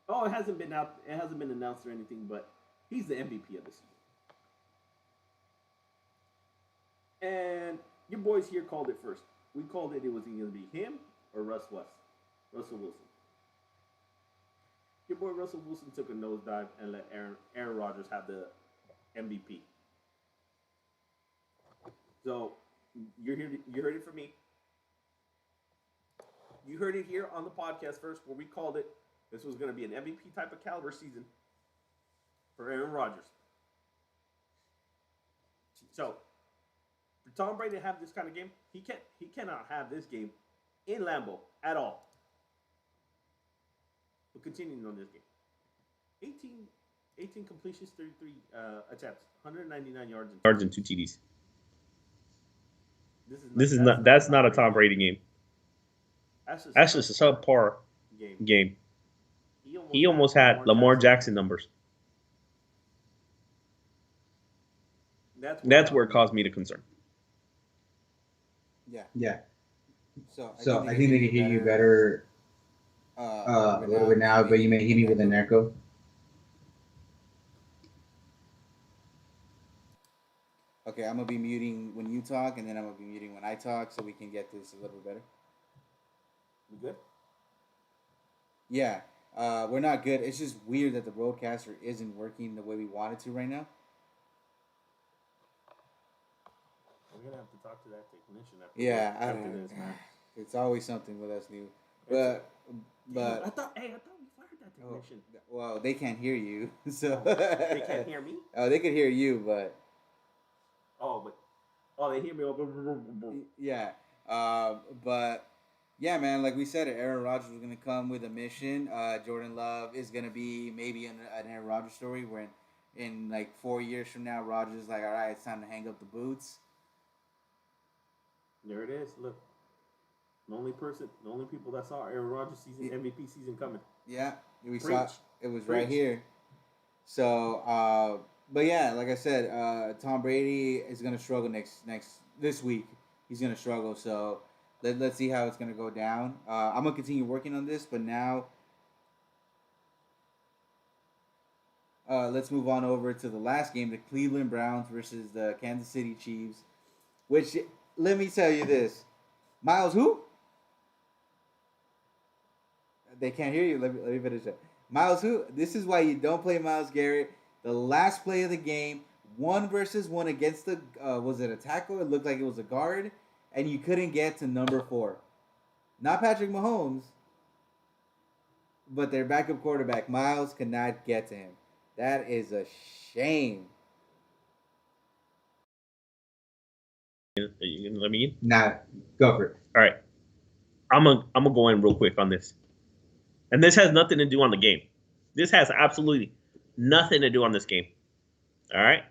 Speaker 2: Oh, it hasn't been announced or anything, but he's the MVP of the season. And your boys here called it first. We called it was either going to be him or Russell Wilson. Your boy Russell Wilson took a nosedive and let Aaron Rodgers have the MVP. So you heard it from me. You heard it here on the podcast first, where we called it. This was going to be an MVP type of caliber season for Aaron Rodgers. So for Tom Brady to have this kind of game, he cannot have this game in Lambeau at all. But continuing on this game, 18 completions, 33 attempts, 199 yards and 2 TDs. That's not a Tom Brady game. That's just a subpar game. He almost had Lamar Jackson numbers. That's where it caused me to concern.
Speaker 1: Yeah. So
Speaker 3: I think they can hear you better a little bit now, but you may hit me with an echo.
Speaker 1: Okay, I'm gonna be muting when you talk, and then I'm gonna be muting when I talk, so we can get this a little bit better.
Speaker 2: We good?
Speaker 1: Yeah, we're not good. It's just weird that the broadcaster isn't working the way we want it to right now.
Speaker 2: We're gonna have to talk to that technician after this, man.
Speaker 1: It's always something with us new, but
Speaker 2: I thought we fired that technician.
Speaker 1: Well, they can't hear you, so
Speaker 2: They can't hear me.
Speaker 1: Oh, they can hear you, but
Speaker 2: they hear me.
Speaker 1: yeah. But yeah, man, like we said, Aaron Rodgers was gonna come with a mission. Jordan Love is gonna be maybe an Aaron Rodgers story where in like 4 years from now, Rodgers is like, all right, it's time to hang up the boots.
Speaker 2: There it is. Look, the only people that saw Aaron Rodgers season MVP season coming.
Speaker 1: Yeah, we
Speaker 2: Preach.
Speaker 1: saw it was
Speaker 2: Preach.
Speaker 1: right here. So, but yeah, like I said, Tom Brady is gonna struggle this week. He's gonna struggle. So let's see how it's gonna go down. I'm gonna continue working on this, but now let's move on over to the last game, the Cleveland Browns versus the Kansas City Chiefs. Which let me tell you this, Miles, who? They can't hear you. Let me finish that. Miles, who? This is why you don't play Myles Garrett. The last play of the game, 1-versus-1 against the was it a tackle? It looked like it was a guard, and you couldn't get to number 4. Not Patrick Mahomes, but their backup quarterback. Miles could not get to him. That is a shame.
Speaker 2: You know what I mean?
Speaker 3: Nah, go for it.
Speaker 2: All right, I'm gonna go in real quick on this, and this has nothing to do on the game. This has absolutely nothing to do on this game. All right,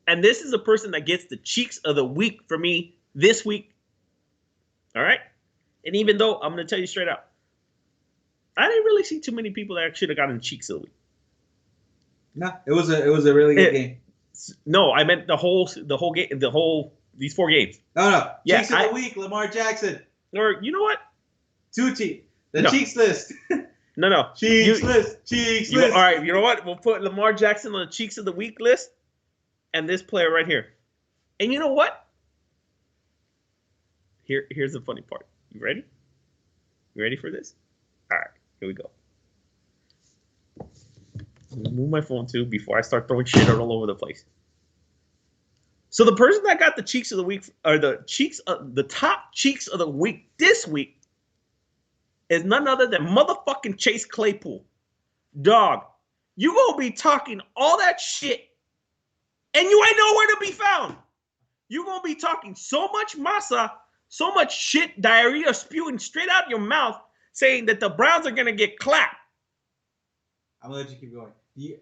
Speaker 2: and this is a person that gets the cheeks of the week for me this week. All right, and even though I'm gonna tell you straight out, I didn't really see too many people that should have gotten cheeks of the week.
Speaker 3: No, it was a really good game.
Speaker 2: No, I meant the whole game, these 4 games.
Speaker 3: No.
Speaker 2: Yeah,
Speaker 3: Cheeks of the week, Lamar Jackson.
Speaker 2: Or you know what?
Speaker 3: 2 cheeks. The cheeks list.
Speaker 2: No.
Speaker 3: Cheeks list.
Speaker 2: All right, you know what? We'll put Lamar Jackson on the cheeks of the week list, and this player right here. And you know what? Here's the funny part. You ready? You ready for this? All right, here we go. Move my phone too before I start throwing shit all over the place. So the person that got the cheeks of the week, or the top cheeks of the week this week, is none other than motherfucking Chase Claypool. Dog, you gonna be talking all that shit, and you ain't nowhere to be found. You gonna be talking so much masa, so much shit, diarrhea spewing straight out your mouth, saying that the Browns are gonna get clapped.
Speaker 3: I'm gonna let you keep going.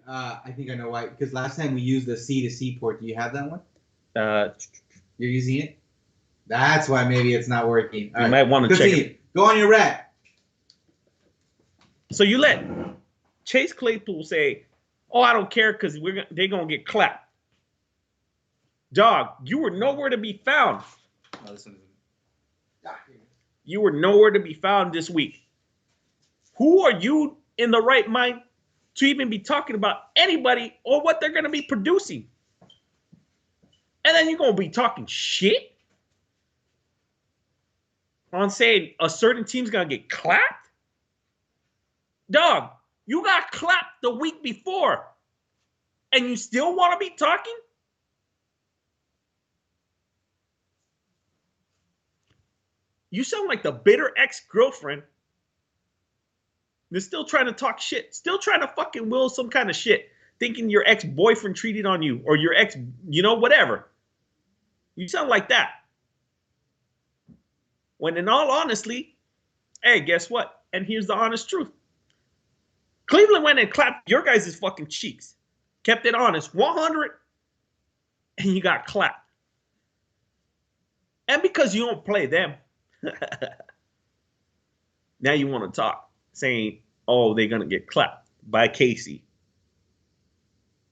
Speaker 3: I think I know why. Because last time we used the C to C port. Do you have that one? You're using it? That's why maybe it's not working.
Speaker 2: You might want to check it.
Speaker 3: Go on your rant.
Speaker 2: So you let Chase Claypool say, "Oh, I don't care because they're gonna get clapped." Dog, you were nowhere to be found.
Speaker 3: Oh, this one isn't.
Speaker 2: You were nowhere to be found this week. Who are you in the right mind to even be talking about anybody or what they're going to be producing? And then you're going to be talking shit on saying a certain team's going to get clapped? Dog, you got clapped the week before, and you still want to be talking? You sound like the bitter ex-girlfriend. They're still trying to talk shit. Still trying to fucking will some kind of shit. Thinking your ex-boyfriend cheated on you. Or your ex, whatever. You sound like that. When in all honesty, hey, guess what? And here's the honest truth. Cleveland went and clapped your guys' fucking cheeks. Kept it honest. 100. And you got clapped. And because you don't play them. Now you want to talk. Saying, oh, they're gonna get clapped by Casey.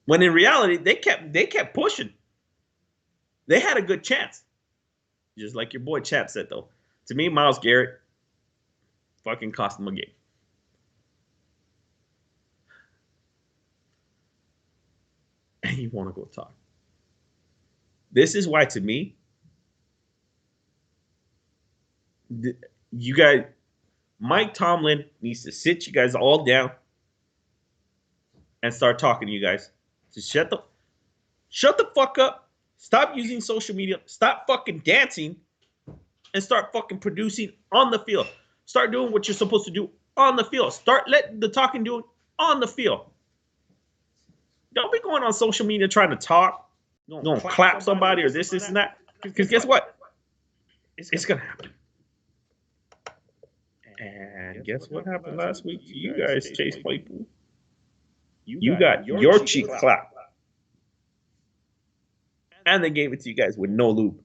Speaker 2: When in reality, they kept pushing. They had a good chance. Just like your boy Chap said, though. To me, Myles Garrett fucking cost them a game. And you want to go talk. This is why, to me, you guys, Mike Tomlin needs to sit you guys all down and start talking to you guys. Just shut the fuck up. Stop using social media. Stop fucking dancing and start fucking producing on the field. Start doing what you're supposed to do
Speaker 4: on the field. Start let the talking do it on the field. Don't be going on social media trying to talk, going to clap somebody or this, and that. Because guess what? It's going to happen. And guess what happened last week to you guys, Chase Claypool? You got your cheek clapped. And they gave it to you guys with no lube.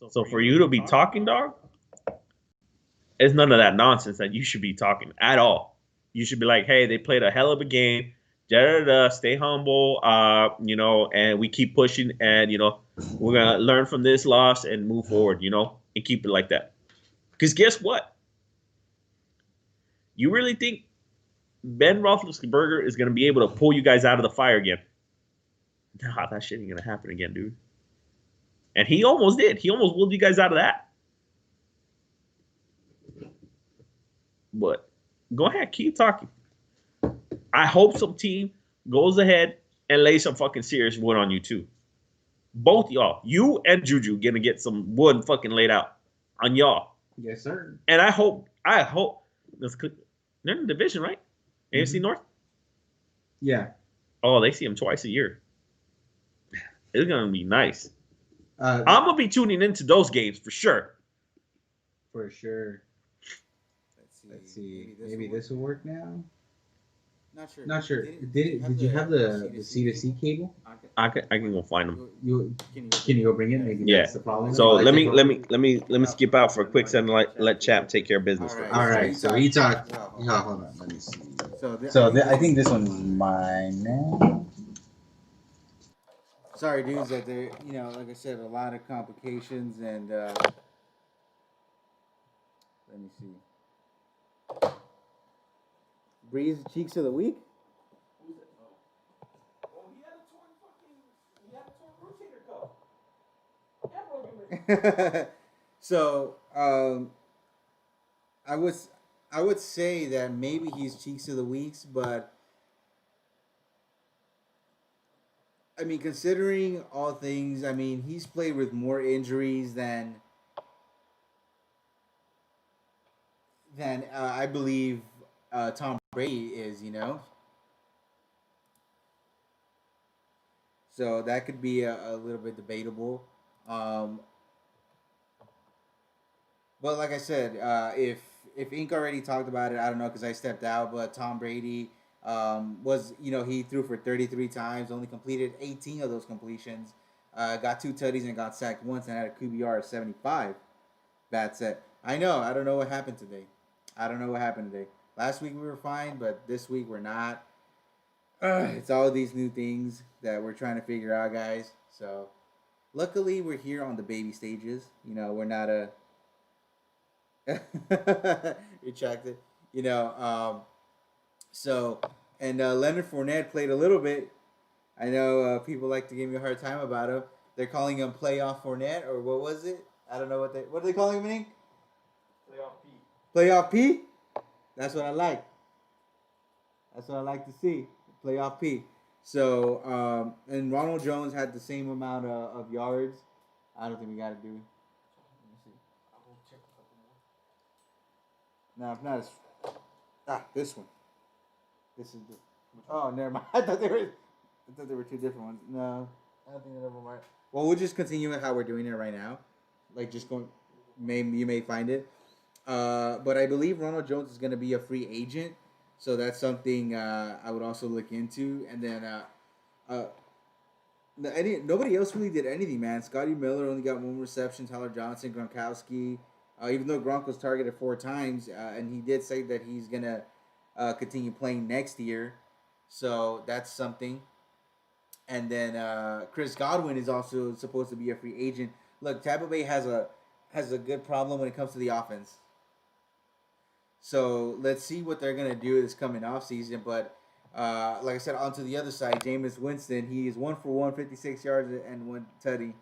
Speaker 4: So for you to be talking, dog, it's none of that nonsense that you should be talking at all. You should be like, hey, they played a hell of a game. Stay humble, and we keep pushing, and we're gonna learn from this loss and move forward, and keep it like that. Because guess what? You really think Ben Roethlisberger is gonna be able to pull you guys out of the fire again? Nah, that shit ain't gonna happen again, dude. And he almost did. He almost pulled you guys out of that. But go ahead, keep talking. I hope some team goes ahead and lays some fucking serious wood on you too. Both y'all, you and Juju, gonna get some wood fucking laid out on y'all.
Speaker 3: Yes, sir.
Speaker 4: And I hope they're in the division, right? AFC North.
Speaker 3: Yeah.
Speaker 4: Oh, they see him twice a year. It's gonna be nice. I'm gonna be tuning into those games for sure.
Speaker 3: For sure. Let's see. Maybe this will work now. Not sure. Did you have the C2C cable?
Speaker 4: I can go find them.
Speaker 3: Can you go bring it? Maybe
Speaker 4: yeah.
Speaker 3: That's the problem.
Speaker 4: So let me skip out for a quick second. Let Chap take care of business.
Speaker 3: All right. So he talked. Hold on. Let me see. I think this one's mine now.
Speaker 1: Sorry, dudes, that there, like I said, a lot of complications, and let me see. Brees cheeks of the week. So I would say that maybe he's cheeks of the weeks, but I mean, considering all things, I mean, he's played with more injuries than I believe Tom Brady is, So that could be a little bit debatable. But like I said, if Inc already talked about it, I don't know because I stepped out. But Tom Brady was he threw for 33 times, only completed 18 of those completions, got 2 tutties and got sacked once and had a QBR of 75. Bad set. I know. I don't know what happened today. Last week we were fine, but this week we're not. It's all these new things that we're trying to figure out, guys. So luckily we're here on the baby stages. We're not a retracted. So and Leonard Fournette played a little bit. I know people like to give me a hard time about him. They're calling him Playoff Fournette, or what was it? I don't know what are they calling him in?
Speaker 2: Playoff P.
Speaker 1: Playoff P. That's what I like. That's what I like to see. Playoff P. So and Ronald Jones had the same amount of yards. I don't think we got to do. No, if not, it's this one. This is the. Oh, never mind. I thought they were 2 different ones. No, I don't think they're never mind. Well, we'll just continue with how we're doing it right now. Like just going, you may find it. But I believe Ronald Jones is going to be a free agent, so that's something I would also look into. And then nobody else really did anything, man. Scotty Miller only got 1 reception. Tyler Johnson, Gronkowski. Even though Gronk was targeted 4 times, and he did say that he's gonna continue playing next year, so that's something. And then Chris Godwin is also supposed to be a free agent. Look, Tampa Bay has a good problem when it comes to the offense. So let's see what they're gonna do this coming off season. But like I said, onto the other side, Jameis Winston, he is 1 for 1, 56 yards and 1 tutty.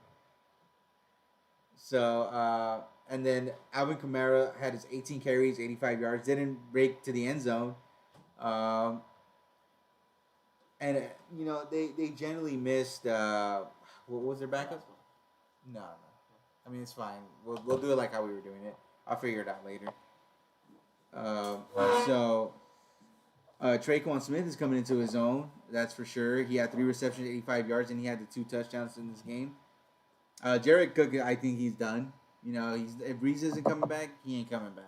Speaker 1: So and then Alvin Kamara had his 18 carries, 85 yards, didn't break to the end zone. And they generally missed. What was their backup? No. I mean, it's fine. We'll do it like how we were doing it. I'll figure it out later. So Traquan Smith is coming into his own. That's for sure. He had 3 receptions, 85 yards, and he had the 2 touchdowns in this game. Jared Cook, I think he's done. You know, if Brees isn't coming back, he ain't coming back.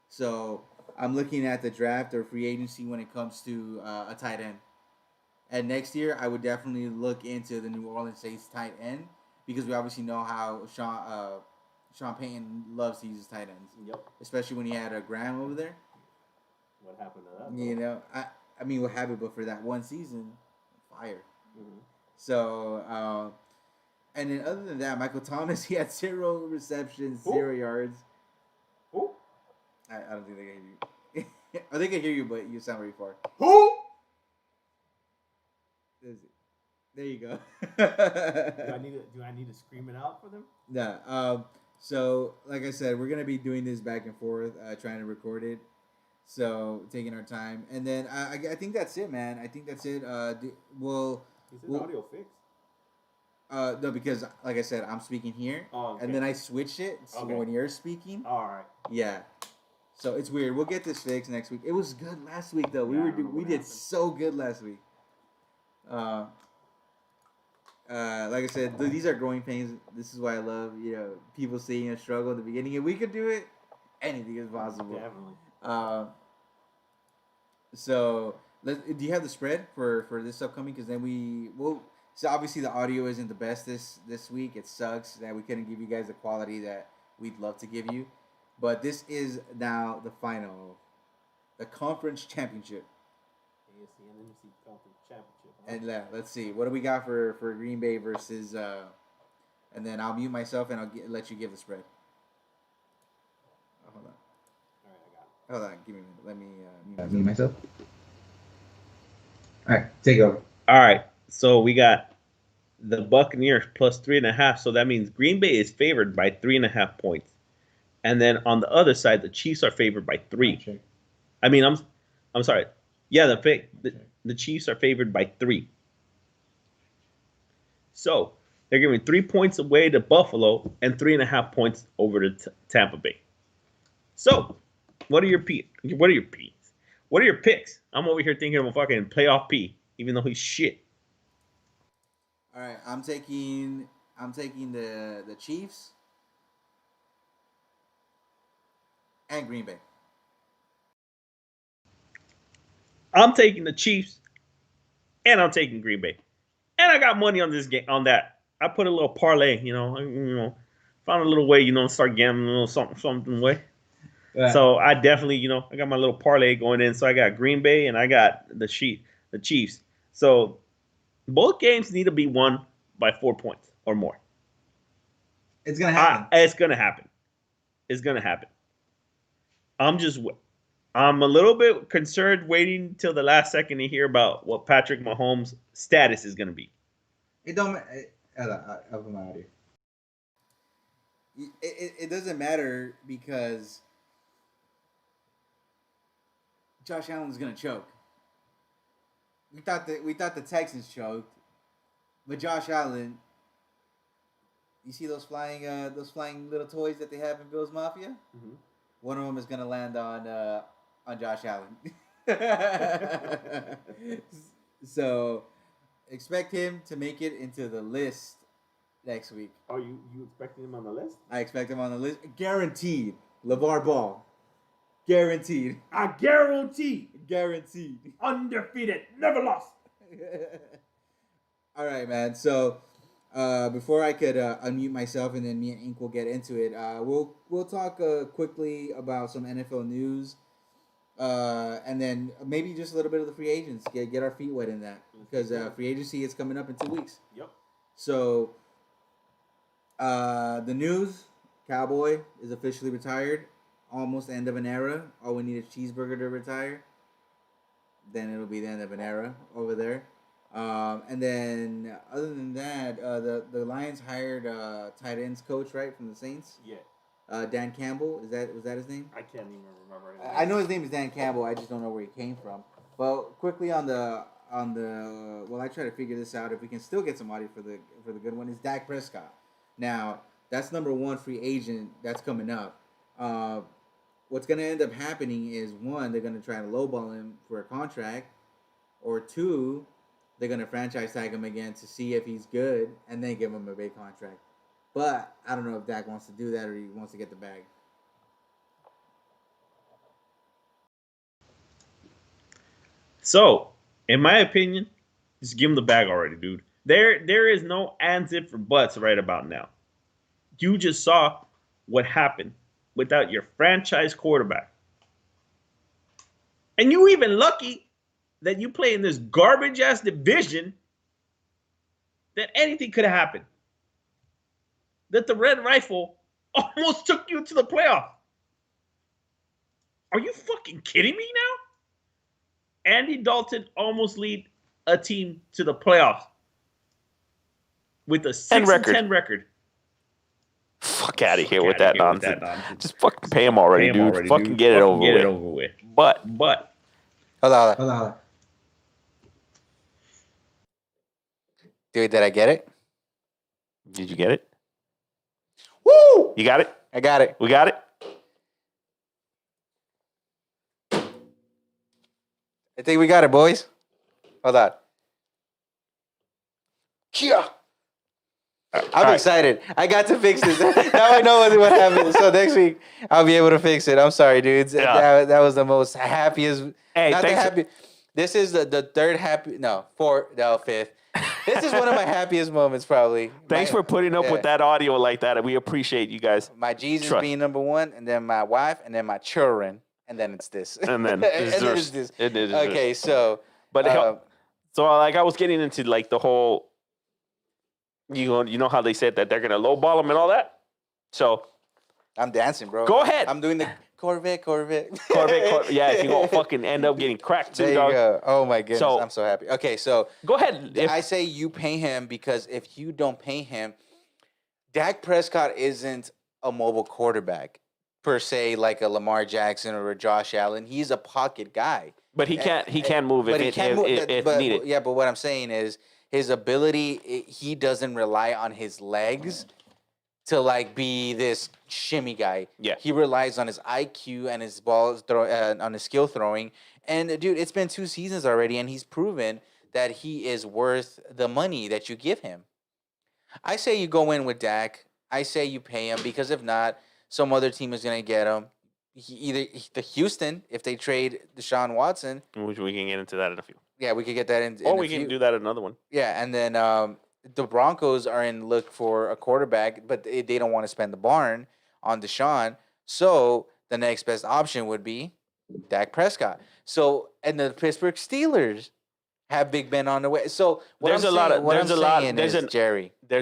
Speaker 1: So I'm looking at the draft or free agency when it comes to a tight end. And next year, I would definitely look into the New Orleans Saints tight end because we obviously know how Sean Payton loves to use his tight ends.
Speaker 2: Yep.
Speaker 1: Especially when he had a Graham over there.
Speaker 2: What happened to that?
Speaker 1: You know, I mean, what happened, but for that one season, fire.
Speaker 2: Mm-hmm.
Speaker 1: So, and then other than that, Michael Thomas, he had 0 receptions, 0 yards.
Speaker 2: Who?
Speaker 1: I don't think they can hear you. I think I hear you, but you sound very far.
Speaker 2: Who?
Speaker 1: There you go.
Speaker 2: Do I need to scream it out for them?
Speaker 1: Nah. So, like I said, we're gonna be doing this back and forth, trying to record it. So, taking our time, and then I think that's it, man. I think that's it.
Speaker 2: Is audio fixed?
Speaker 1: No, because like I said, I'm speaking here, and then I switched it so when you're speaking.
Speaker 2: All right.
Speaker 1: Yeah. So it's weird. We'll get this fixed next week. It was good last week though. We did so good last week. Like I said, these are growing pains. This is why I love people seeing us struggle at the beginning. If we could do it, anything is possible.
Speaker 2: Definitely.
Speaker 1: So do you have the spread for this upcoming? Because then so obviously the audio isn't the best this week. It sucks that we couldn't give you guys the quality that we'd love to give you. But this is now the final, the conference championship.
Speaker 2: AFC and NFC conference championship. Huh?
Speaker 1: And let's see, what do we got for Green Bay versus? And then I'll mute myself and I'll let you give the spread. Oh, hold on.
Speaker 2: All right, I got it.
Speaker 1: Hold on, give me a minute. Let me
Speaker 3: mute myself. All right, take over.
Speaker 4: All right, so we got the Buccaneers plus 3.5. So that means Green Bay is favored by 3.5 points. And then on the other side, the Chiefs are favored by 3. I mean, I'm sorry. Yeah, the Chiefs are favored by 3. So they're giving 3 points away to Buffalo and 3.5 points over to Tampa Bay. So, what are your picks? What are your picks? I'm over here thinking of a fucking playoff P, even though he's shit.
Speaker 1: All right, I'm taking the Chiefs and Green Bay.
Speaker 4: I'm taking the Chiefs, and I'm taking Green Bay, and I got money on this game on that. I put a little parlay, found a little way, start gambling a little something way. Yeah. So I definitely, I got my little parlay going in. So I got Green Bay and I got the Chiefs. So both games need to be won by 4 points or more.
Speaker 3: It's gonna happen.
Speaker 4: It's gonna happen. I'm a little bit concerned waiting till the last second to hear about what Patrick Mahomes' status is going to be.
Speaker 1: It doesn't matter because Josh Allen's going to choke. We thought the Texans choked, but Josh Allen. You see those flying little toys that they have in Bill's Mafia? Mm-hmm. One of them is going to land on Josh Allen. So expect him to make it into the list next week.
Speaker 2: Are you expecting him on the list?
Speaker 1: I expect him on the list. Guaranteed. LeVar Ball. Guaranteed.
Speaker 2: I guarantee.
Speaker 1: Guaranteed.
Speaker 2: Undefeated. Never lost.
Speaker 1: All right, man. So before I could unmute myself and then me and Ink will get into it, we'll talk quickly about some NFL news. And then maybe just a little bit of the free agents. Get our feet wet in that. Because free agency is coming up in 2 weeks.
Speaker 2: Yep.
Speaker 1: So the news, Cowboy is officially retired. Almost end of an era. All we need is Cheeseburger to retire. Then it'll be the end of an era over there. And then other than that, the Lions hired tight ends coach, right, from the Saints?
Speaker 2: Yeah.
Speaker 1: Dan Campbell, was that his name?
Speaker 2: I can't even remember his name.
Speaker 1: I know his name is Dan Campbell. I just don't know where he came from. But quickly on the while I try to figure this out, if we can still get somebody for the good one, is Dak Prescott. Now that's number one free agent that's coming up. Uh, what's going to end up happening is one, they're going to try to lowball him for a contract, or two, they're going to franchise tag him again to see if he's good and then give him a big contract. But I don't know if Dak wants to do that or he wants to get the bag.
Speaker 4: So, in my opinion, just give him the bag already, dude. There is no ands if or buts right about now. You just saw what happened without your franchise quarterback. And you even lucky that you play in this garbage ass division that anything could have happened. That the Red Rifle almost took you to the playoff. Are you fucking kidding me now? Andy Dalton almost lead a team to the playoffs with a 6-10 record.
Speaker 5: Fuck out of here with that nonsense. Just fucking pay him already, dude. Fucking get it over with. But
Speaker 6: Hold on. Dude, did I get it?
Speaker 5: Did you get it?
Speaker 6: Woo!
Speaker 5: You got it?
Speaker 6: I got it.
Speaker 5: We got it?
Speaker 6: I think we got it, boys. Hold on. Yeah. I'm excited. I got to fix this. Now I know what happened. So next week I'll be able to fix it. I'm sorry, dudes.
Speaker 5: Yeah.
Speaker 6: That was the most happiest.
Speaker 5: Hey,
Speaker 6: not
Speaker 5: thanks.
Speaker 6: the happy. This is the third happy. No, fifth. This is one of my happiest moments, probably.
Speaker 5: Thanks for putting up with that audio like that. We appreciate you guys.
Speaker 6: My Jesus being number one, and then my wife, and then my children, and then it's this.
Speaker 5: And then
Speaker 6: it's this.
Speaker 5: It is.
Speaker 6: Okay, so.
Speaker 5: But so like I was getting into like the whole. You know how they said that they're gonna lowball them and all that. So
Speaker 6: I'm dancing, bro.
Speaker 5: Go ahead.
Speaker 6: I'm doing the Corvette.
Speaker 5: Yeah, if you gonna fucking end up getting cracked too,
Speaker 6: There you
Speaker 5: dog.
Speaker 6: go. Oh my goodness,
Speaker 5: So-
Speaker 6: I'm so happy. Okay, so
Speaker 5: Go ahead.
Speaker 6: I say you pay him because if you don't pay him, Dak Prescott isn't a mobile quarterback per se, like a Lamar Jackson or a Josh Allen. He's a pocket guy.
Speaker 5: But he can't move if needed.
Speaker 6: Yeah, but what I'm saying is his ability. He doesn't rely on his legs to like be this shimmy guy.
Speaker 5: Yeah.
Speaker 6: He relies on his IQ and his on his skill throwing. And dude, it's been 2 seasons already, and he's proven that he is worth the money that you give him. I say you go in with Dak. I say you pay him because if not, some other team is gonna get him. Either the Houston, if they trade Deshaun Watson.
Speaker 5: Which we can get into that in a few.
Speaker 6: Yeah, we could get that in.
Speaker 5: Or we can do that in another one.
Speaker 6: Yeah, and then the Broncos are in look for a quarterback, but they don't want to spend the barn on Deshaun. So the next best option would be Dak Prescott. So and the Pittsburgh Steelers have Big Ben on the way. So
Speaker 5: There's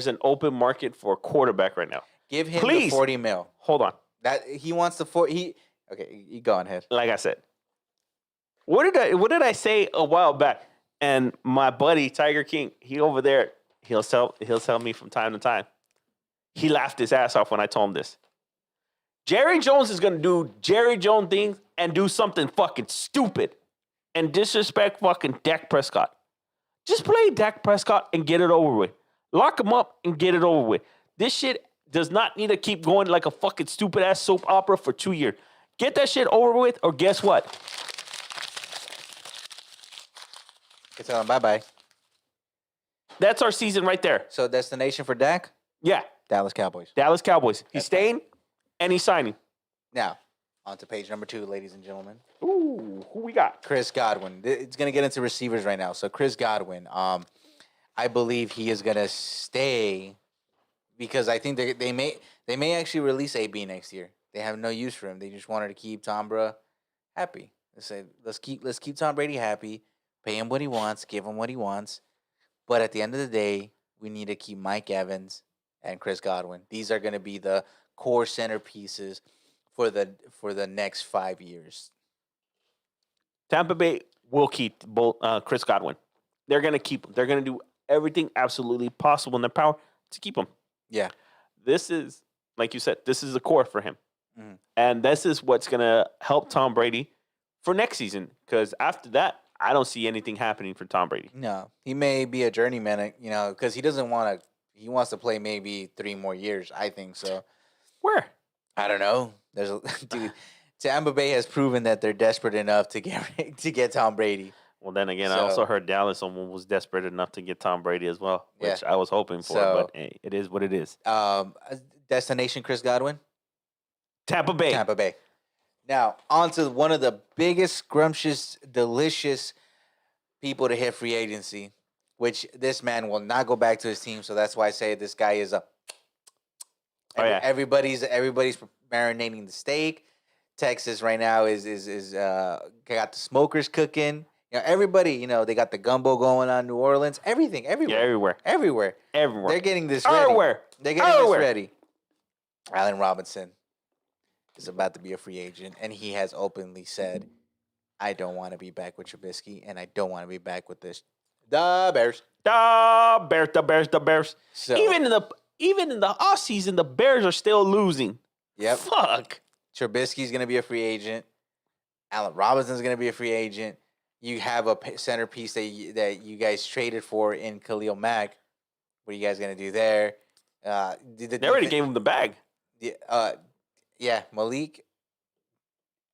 Speaker 5: an open market for a quarterback right now.
Speaker 6: Give him the 40 mil.
Speaker 5: Hold on.
Speaker 6: That he wants the 40. Okay, you go on ahead.
Speaker 5: Like I said, what did I say a while back? And my buddy Tiger King, he over there, he'll tell me from time to time. He laughed his ass off when I told him this. Jerry Jones is gonna do Jerry Jones things and do something fucking stupid and disrespect fucking Dak Prescott. Just play Dak Prescott and get it over with. Lock him up and get it over with. This shit does not need to keep going like a fucking stupid ass soap opera for 2 years. Get that shit over with, or guess what?
Speaker 6: Tell him bye-bye.
Speaker 5: That's our season right there.
Speaker 6: So destination for Dak?
Speaker 5: Yeah.
Speaker 6: Dallas Cowboys.
Speaker 5: Dallas Cowboys. He's staying and he's signing.
Speaker 6: Now, on to page number 2, ladies and gentlemen.
Speaker 5: Ooh, who we got?
Speaker 6: Chris Godwin. It's going to get into receivers right now. So Chris Godwin, I believe he is going to stay because I think they may actually release AB next year. They have no use for him. They just wanted to keep Tom Brady happy. They said, let's keep Tom Brady happy, pay him what he wants, give him what he wants. But at the end of the day, we need to keep Mike Evans and Chris Godwin. These are going to be the core centerpieces for the next 5 years.
Speaker 5: Tampa Bay will keep both Chris Godwin. They're going to keep him. They're going to do everything absolutely possible in their power to keep him.
Speaker 6: Yeah.
Speaker 5: This is, like you said, this is the core for him.
Speaker 6: Mm-hmm.
Speaker 5: And this is what's going to help Tom Brady for next season. Because after that, I don't see anything happening for Tom Brady.
Speaker 6: No. He may be a journeyman, because he doesn't want to – he wants to play maybe 3 more years, I think so.
Speaker 5: Where?
Speaker 6: I don't know. There's a dude. Tampa Bay has proven that they're desperate enough to get Tom Brady.
Speaker 5: Well, then again, I
Speaker 6: So-
Speaker 5: also heard Dallas someone was desperate enough to get Tom Brady as well, which
Speaker 6: Yeah.
Speaker 5: I was hoping for,
Speaker 6: So-
Speaker 5: but hey, it is what it is.
Speaker 6: Destination Chris Godwin,
Speaker 5: Tampa Bay.
Speaker 6: Tampa Bay. Now on to one of the biggest, scrumptious, delicious people to hit free agency, which this man will not go back to his team. So that's why I say this guy is a.
Speaker 5: Oh, yeah.
Speaker 6: Everybody's marinating the steak. Texas right now is got the smokers cooking. You know, everybody, you know, they got the gumbo going on. New Orleans, everything,
Speaker 5: Yeah,
Speaker 6: everywhere.
Speaker 5: everywhere.
Speaker 6: They're getting this ready.
Speaker 5: Everywhere.
Speaker 6: They're getting
Speaker 5: Everywhere.
Speaker 6: this ready. Allen Robinson is about to be a free agent, and he has openly said, "I don't want to be back with Trubisky, and I don't want to be back with the Bears."
Speaker 5: The Bears.
Speaker 6: So
Speaker 5: Even in the off season, the Bears are still losing.
Speaker 6: yep,
Speaker 5: Fuck.
Speaker 6: Trubisky's going to be a free agent. Allen Robinson's going to be a free agent. You have a centerpiece that you guys traded for in Khalil Mack. What are you guys going to do there?
Speaker 5: They already gave him the bag.
Speaker 6: Yeah, Malik.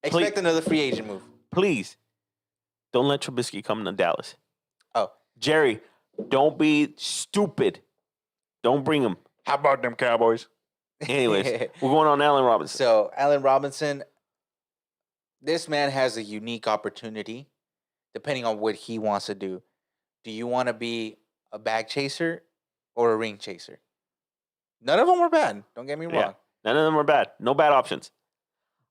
Speaker 5: Please.
Speaker 6: Expect another free agent move.
Speaker 5: Please, don't let Trubisky come to Dallas.
Speaker 6: Oh.
Speaker 5: Jerry, don't be stupid. Don't bring him. How about them Cowboys? Anyways, we're going on Allen Robinson.
Speaker 6: So, Allen Robinson, this man has a unique opportunity depending on what he wants to do. Do you want to be a bag chaser or a ring chaser? None of them were bad. Don't get me wrong.
Speaker 5: Yeah. None of them are bad. No bad options.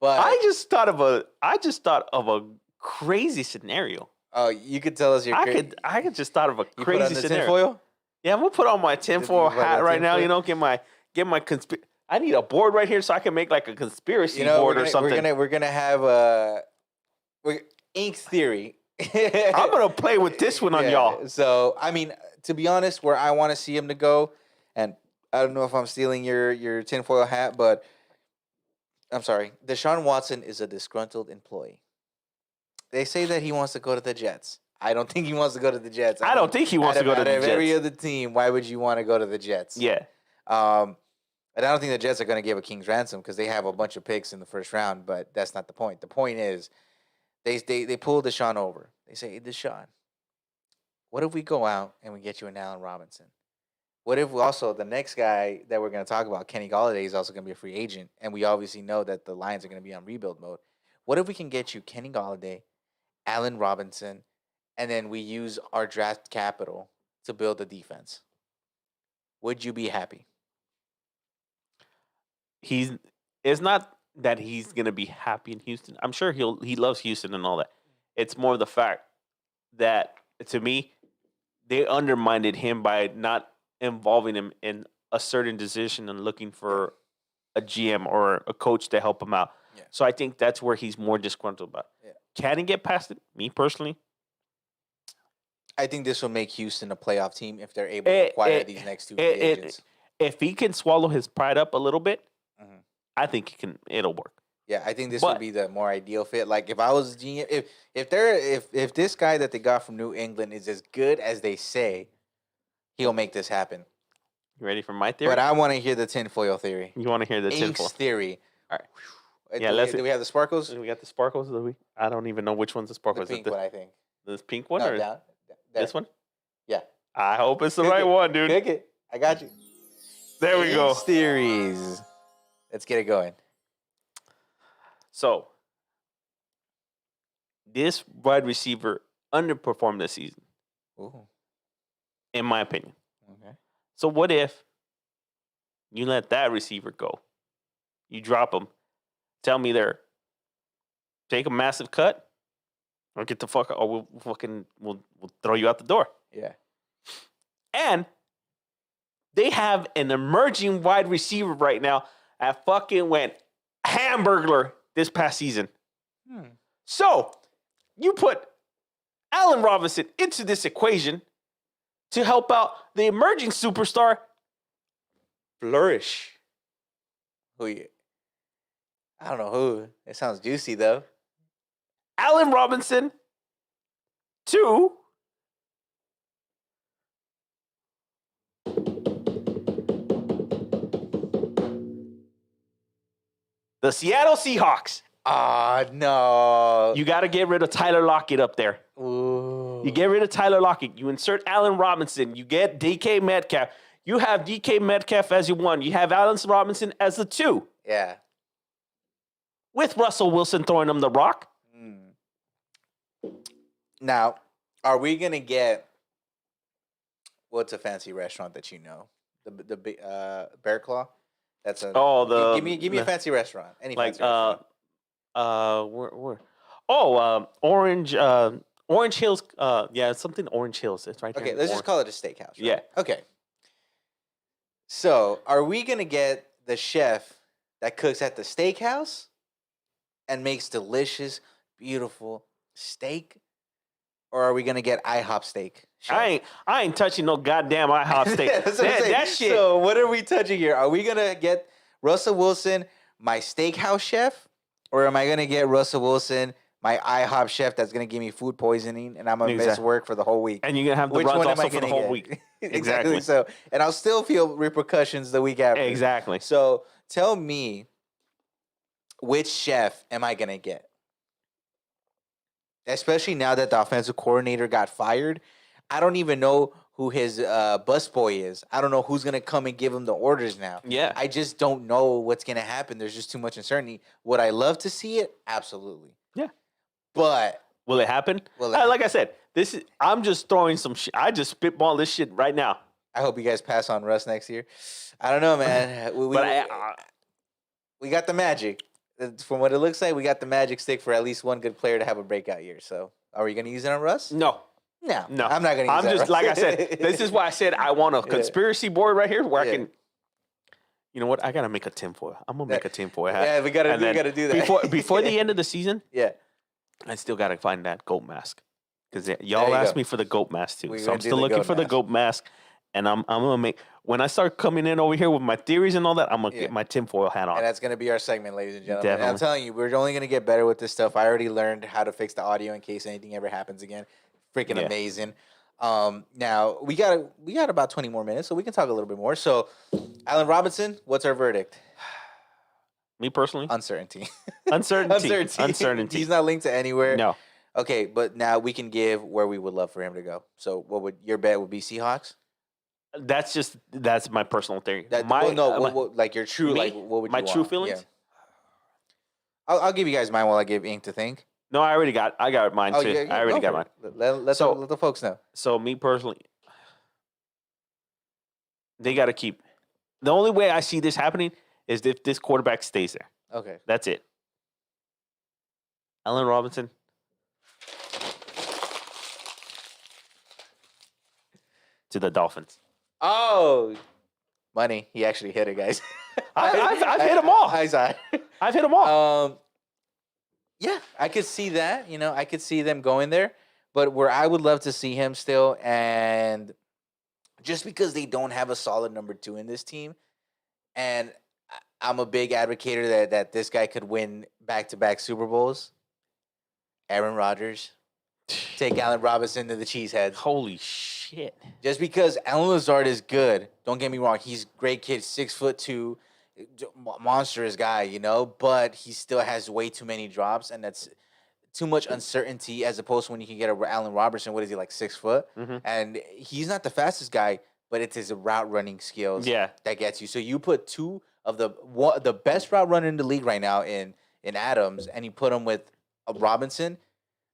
Speaker 6: But
Speaker 5: I just thought of a crazy scenario.
Speaker 6: oh, you could tell us your
Speaker 5: I could just thought of a
Speaker 6: you
Speaker 5: crazy
Speaker 6: put on the
Speaker 5: scenario.
Speaker 6: tinfoil?
Speaker 5: Yeah, I'm gonna put on my tinfoil
Speaker 6: put on
Speaker 5: hat
Speaker 6: the
Speaker 5: right now.
Speaker 6: tinfoil?
Speaker 5: You know, get my I need a board right here so I can make like a conspiracy
Speaker 6: You know,
Speaker 5: board or something.
Speaker 6: we're gonna have Ink's theory.
Speaker 5: I'm gonna play with this one on y'all.
Speaker 6: So I mean, to be honest, where I want to see him to go, and I don't know if I'm stealing your tinfoil hat, but I'm sorry. Deshaun Watson is a disgruntled employee. They say that he wants to go to the Jets. I don't think he wants to go to the Jets.
Speaker 5: I don't think he wants to go to the
Speaker 6: Out of every
Speaker 5: Jets.
Speaker 6: other team, why would you want to go to the Jets?
Speaker 5: Yeah,
Speaker 6: And I don't think the Jets are going to give a king's ransom because they have a bunch of picks in the first round, but that's not the point. The point is they pull Deshaun over. They say, hey, Deshaun, what if we go out and we get you an Allen Robinson? What if also the next guy that we're going to talk about, Kenny Golladay, is also going to be a free agent, and we obviously know that the Lions are going to be on rebuild mode. What if we can get you Kenny Golladay, Allen Robinson, and then we use our draft capital to build a defense? Would you be happy?
Speaker 5: it's not that he's gonna be happy in Houston. I'm sure he loves Houston and all that. It's more the fact that to me, they undermined him by not involving him in a certain decision and looking for a GM or a coach to help him out.
Speaker 6: Yeah.
Speaker 5: So I think that's where he's more disgruntled about.
Speaker 6: Yeah.
Speaker 5: Can he get past it? Me personally,
Speaker 6: I think this will make Houston a playoff team if they're able to acquire these next two free agents.
Speaker 5: If he can swallow his pride up a little bit,
Speaker 6: Mhm.
Speaker 5: I think he can. It'll work.
Speaker 6: Yeah, I think this
Speaker 5: But-
Speaker 6: would be the more ideal fit. Like if I was GM, if this guy that they got from New England is as good as they say, he'll make this happen.
Speaker 5: You ready for my theory?
Speaker 6: But I want to hear the tinfoil theory.
Speaker 5: You want to hear the
Speaker 6: Ink's
Speaker 5: tinfoil?
Speaker 6: theory.
Speaker 5: All right.
Speaker 6: Yeah,
Speaker 5: let's-
Speaker 6: do we have the sparkles?
Speaker 5: We got the sparkles of the week. I don't even know which one's the
Speaker 6: The
Speaker 5: sparkles.
Speaker 6: pink
Speaker 5: Is it
Speaker 6: one, I think.
Speaker 5: this pink one
Speaker 6: No,
Speaker 5: or
Speaker 6: down.
Speaker 5: this one?
Speaker 6: Yeah.
Speaker 5: I hope it's the
Speaker 6: Pick
Speaker 5: right
Speaker 6: it.
Speaker 5: one, dude.
Speaker 6: Pick it. I got you.
Speaker 5: There we go.
Speaker 6: Ink's theories. Let's get it going.
Speaker 5: So this wide receiver underperformed this season,
Speaker 6: Ooh.
Speaker 5: in my opinion.
Speaker 6: Okay.
Speaker 5: So what if you let that receiver go? You drop him. Tell me there. Take a massive cut, or get the fuck, or we'll throw you out the door.
Speaker 6: Yeah.
Speaker 5: And they have an emerging wide receiver right now that fucking went hamburglar this past season. So you put Allen Robinson into this equation to help out the emerging superstar flourish.
Speaker 6: Who you? I don't know who. It sounds juicy though.
Speaker 5: Allen Robinson to The Seattle Seahawks.
Speaker 6: Ah, no.
Speaker 5: You got to get rid of Tyler Lockett up there.
Speaker 6: Ooh.
Speaker 5: You get rid of Tyler Lockett. You insert Allen Robinson. You get DK Metcalf. You have DK Metcalf as your 1. You have Allen Robinson as the 2.
Speaker 6: Yeah.
Speaker 5: With Russell Wilson throwing him the rock.
Speaker 6: Now, are we going to get what's a fancy restaurant that you know? The Bear Claw? That's a give me a fancy restaurant. Any
Speaker 5: like
Speaker 6: fancy restaurant.
Speaker 5: where? Oh, Orange Hills. Yeah, something Orange Hills. It's right there.
Speaker 6: Okay, let's just call it a steakhouse. Right?
Speaker 5: Yeah.
Speaker 6: Okay. So, are we gonna get the chef that cooks at the steakhouse and makes delicious, beautiful steak, or are we gonna get IHOP steak? Chef?
Speaker 5: I ain't touching no goddamn IHOP steak. that shit.
Speaker 6: So, what are we touching here? Are we gonna get Russell Wilson, my steakhouse chef, or am I gonna get Russell Wilson, my IHOP chef that's gonna give me food poisoning and I'm gonna miss work for the whole week?
Speaker 5: And you're gonna have the runs also for the whole week.
Speaker 6: Exactly. So, and I'll still feel repercussions the week after.
Speaker 5: Exactly.
Speaker 6: So, tell me, which chef am I gonna get? Especially now that the offensive coordinator got fired, I don't even know who his busboy is. I don't know who's gonna come and give him the orders now.
Speaker 5: Yeah.
Speaker 6: I just don't know what's gonna happen. There's just too much uncertainty. Would I love to see it? Absolutely.
Speaker 5: Yeah.
Speaker 6: But
Speaker 5: will it happen? Like I said, I'm just throwing some shit. I just spitball this shit right now.
Speaker 6: I hope you guys pass on Russ next year. I don't know, man. We got the magic. From what it looks like, we got the magic stick for at least one good player to have a breakout year. So, are we going to use it on Russ?
Speaker 5: No.
Speaker 6: I'm not going to use it.
Speaker 5: I'm just, like I said, this is why I said I want a conspiracy board right here where I can, you know what? I got to make a tinfoil. I'm going to make a tinfoil hat.
Speaker 6: Yeah, we got to do that.
Speaker 5: Before the end of the season,
Speaker 6: yeah,
Speaker 5: I still got to find that goat mask. Because y'all asked me for the goat mask too. So I'm still looking for the goat mask. And I'm going to make, when I start coming in over here with my theories and all that, I'm going to get my tinfoil hat on.
Speaker 6: And that's going to be our segment, ladies and gentlemen.
Speaker 5: Definitely.
Speaker 6: And I'm telling you, we're only going to get better with this stuff. I already learned how to fix the audio in case anything ever happens again. Freaking amazing. Now, we got about 20 more minutes, so we can talk a little bit more. So, Allen Robinson, what's our verdict?
Speaker 5: Me personally?
Speaker 6: Uncertainty.
Speaker 5: Uncertainty.
Speaker 6: He's not linked to anywhere.
Speaker 5: No.
Speaker 6: Okay, but now we can give where we would love for him to go. So, what would your bet would be? Seahawks?
Speaker 5: That's my personal theory.
Speaker 6: Like your true,
Speaker 5: me?
Speaker 6: like what would you
Speaker 5: my
Speaker 6: want?
Speaker 5: true feelings?
Speaker 6: Yeah. I'll give you guys mine while I give Ink to think.
Speaker 5: No, I got mine too.
Speaker 6: Yeah,
Speaker 5: I already got mine.
Speaker 6: Let the folks know.
Speaker 5: So me personally, they got to keep. The only way I see this happening is if this quarterback stays there.
Speaker 6: Okay,
Speaker 5: that's it. Allen Robinson. To the Dolphins.
Speaker 6: Oh, money. He actually hit it, guys.
Speaker 5: I've hit them all. I've hit them all.
Speaker 6: Yeah, I could see that. You know, I could see them going there. But where I would love to see him still, and just because they don't have a solid number 2 in this team, and I'm a big advocate that this guy could win back-to-back Super Bowls. Aaron Rodgers. Take Allen Robinson to the Cheeseheads.
Speaker 5: Holy shit.
Speaker 6: Just because Allen Lazard is good, don't get me wrong, he's a great kid, 6'2", monstrous guy, you know, but he still has way too many drops, and that's too much uncertainty as opposed to when you can get a Allen Robertson, what is he, like 6 foot?
Speaker 5: Mm-hmm.
Speaker 6: And he's not the fastest guy, but it's his route running skills that gets you. So you put 2 of the best route runner in the league right now in Adams, and you put him with a Robinson,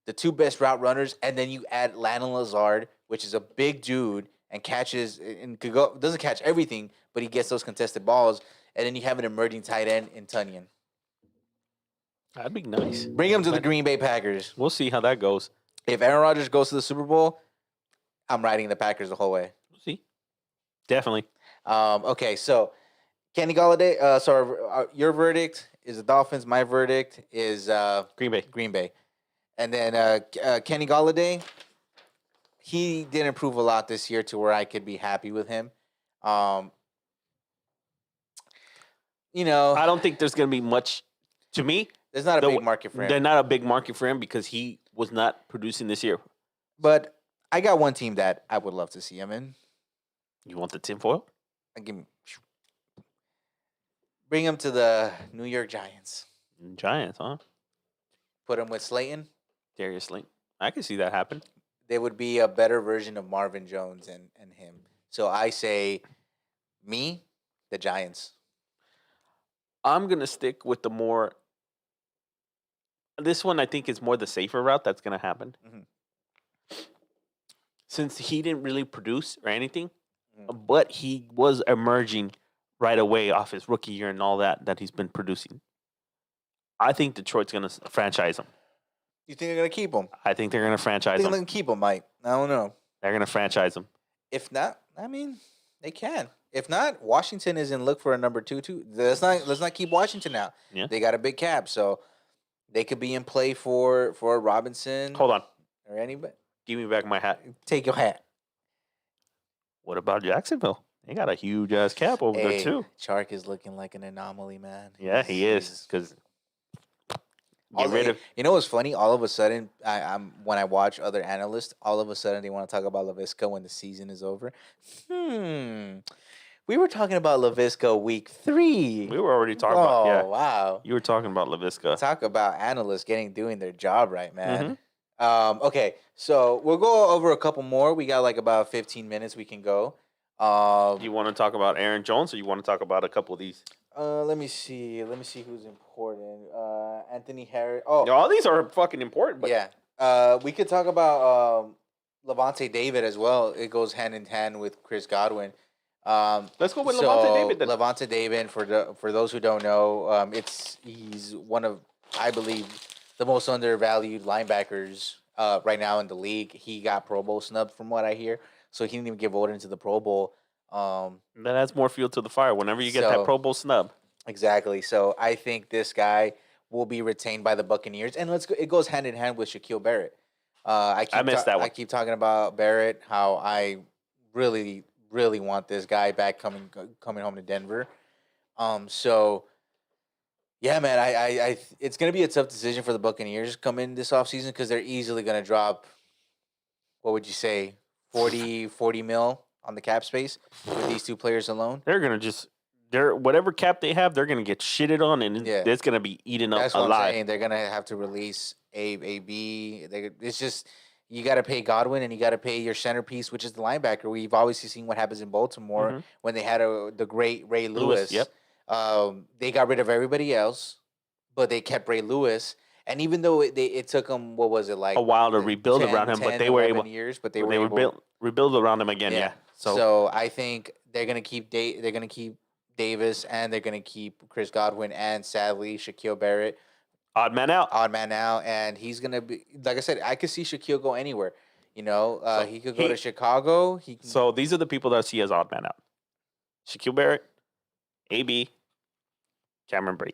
Speaker 6: the 2 best route runners, and then you add Landon Lazard, which is a big dude and catches and doesn't catch everything, but he gets those contested balls, and then you have an emerging tight end in Tunyon.
Speaker 5: That'd be nice.
Speaker 6: Bring him to the Green Bay Packers.
Speaker 5: We'll see how that goes.
Speaker 6: If Aaron Rodgers goes to the Super Bowl, I'm riding the Packers the whole way.
Speaker 5: We'll see. Definitely.
Speaker 6: Okay, so Kenny Golladay. So your verdict is the Dolphins. My verdict is
Speaker 5: Green Bay.
Speaker 6: And then Kenny Golladay, he didn't improve a lot this year to where I could be happy with him. You know,
Speaker 5: I don't think there's going to be much. To me,
Speaker 6: there's not a big market for him.
Speaker 5: They're not a big market for him because he was not producing this year.
Speaker 6: But I got one team that I would love to see him in.
Speaker 5: You want the tinfoil?
Speaker 6: Give me Bring him to the New York Giants.
Speaker 5: Giants, huh?
Speaker 6: Put him with Slayton.
Speaker 5: Darius Link. I can see that happen.
Speaker 6: They would be a better version of Marvin Jones and him. So I say, the Giants.
Speaker 5: I'm gonna stick with the more. This one I think is more the safer route that's gonna happen.
Speaker 6: Mhm.
Speaker 5: Since he didn't really produce or anything,
Speaker 6: Mhm.
Speaker 5: but he was emerging right away off his rookie year and all that he's been producing. I think Detroit's gonna franchise him.
Speaker 6: You think they're gonna keep him?
Speaker 5: I think they're gonna
Speaker 6: I
Speaker 5: franchise
Speaker 6: think
Speaker 5: him.
Speaker 6: they're gonna keep him, Mike. I don't know.
Speaker 5: They're gonna franchise him.
Speaker 6: If not, I mean, they can. If not, Washington is in look for a number 2 too. Let's not keep Washington out.
Speaker 5: Yeah.
Speaker 6: They got a big cap, so they could be in play for Robinson
Speaker 5: Hold on.
Speaker 6: or anybody.
Speaker 5: Give me back my hat.
Speaker 6: Take your hat.
Speaker 5: What about Jacksonville? They got a huge ass cap over there too.
Speaker 6: Chark is looking like an anomaly, man.
Speaker 5: Yeah, he is. Because get rid of.
Speaker 6: You know what's funny? All of a sudden, I'm when I watch other analysts, all of a sudden they want to talk about LaVisca when the season is over. We were talking about LaVisca week 3.
Speaker 5: We were already talking about. Yeah.
Speaker 6: Wow.
Speaker 5: You were talking about LaVisca.
Speaker 6: Talk about analysts doing their job right, man. Okay, so we'll go over a couple more. We got like about 15 minutes we can go.
Speaker 5: Do you want to talk about Aaron Jones, or you want to talk about a couple of these?
Speaker 6: Let me see who's important. Anthony Harris. Oh,
Speaker 5: Yeah, all these are fucking important. But
Speaker 6: yeah. We could talk about Levante David as well. It goes hand in hand with Chris Godwin.
Speaker 5: Let's go with Levante David then.
Speaker 6: Levante David, for those who don't know, he's one of, I believe, the most undervalued linebackers right now in the league. He got Pro Bowl snubbed from what I hear, so he didn't even get voted into the Pro Bowl.
Speaker 5: That adds more fuel to the fire whenever you get that Pro Bowl snub.
Speaker 6: Exactly. So I think this guy will be retained by the Buccaneers, and it goes hand in hand with Shaquille Barrett. I
Speaker 5: missed that one.
Speaker 6: I keep talking about Barrett, how I really, really want this guy back coming home to Denver. So yeah, man, I it's gonna be a tough decision for the Buccaneers come in this offseason because they're easily gonna drop, what would you say, 40 mil on the cap space with these two players alone.
Speaker 5: They're gonna whatever cap they have, they're gonna get shitted on, and it's gonna be eaten up
Speaker 6: That's what
Speaker 5: alive.
Speaker 6: I'm saying. They're gonna have to release A B. It's just, you got to pay Godwin and you got to pay your centerpiece, which is the linebacker. We've obviously seen what happens in Baltimore when they had the great Ray Lewis.
Speaker 5: Yep.
Speaker 6: They got rid of everybody else, but they kept Ray Lewis. And even though it took them, what was it, like
Speaker 5: a while to rebuild around him, but they were able.
Speaker 6: Years, but they were able
Speaker 5: rebuild around him again. Yeah.
Speaker 6: So I think they're gonna keep Davis, and they're gonna keep Chris Godwin, and sadly Shaquille Barrett.
Speaker 5: Odd man out,
Speaker 6: and he's gonna be, like I said, I could see Shaquille go anywhere. You know, he could go to Chicago.
Speaker 5: So these are the people that I see as odd man out: Shaquille Barrett, AB, Cameron Brate.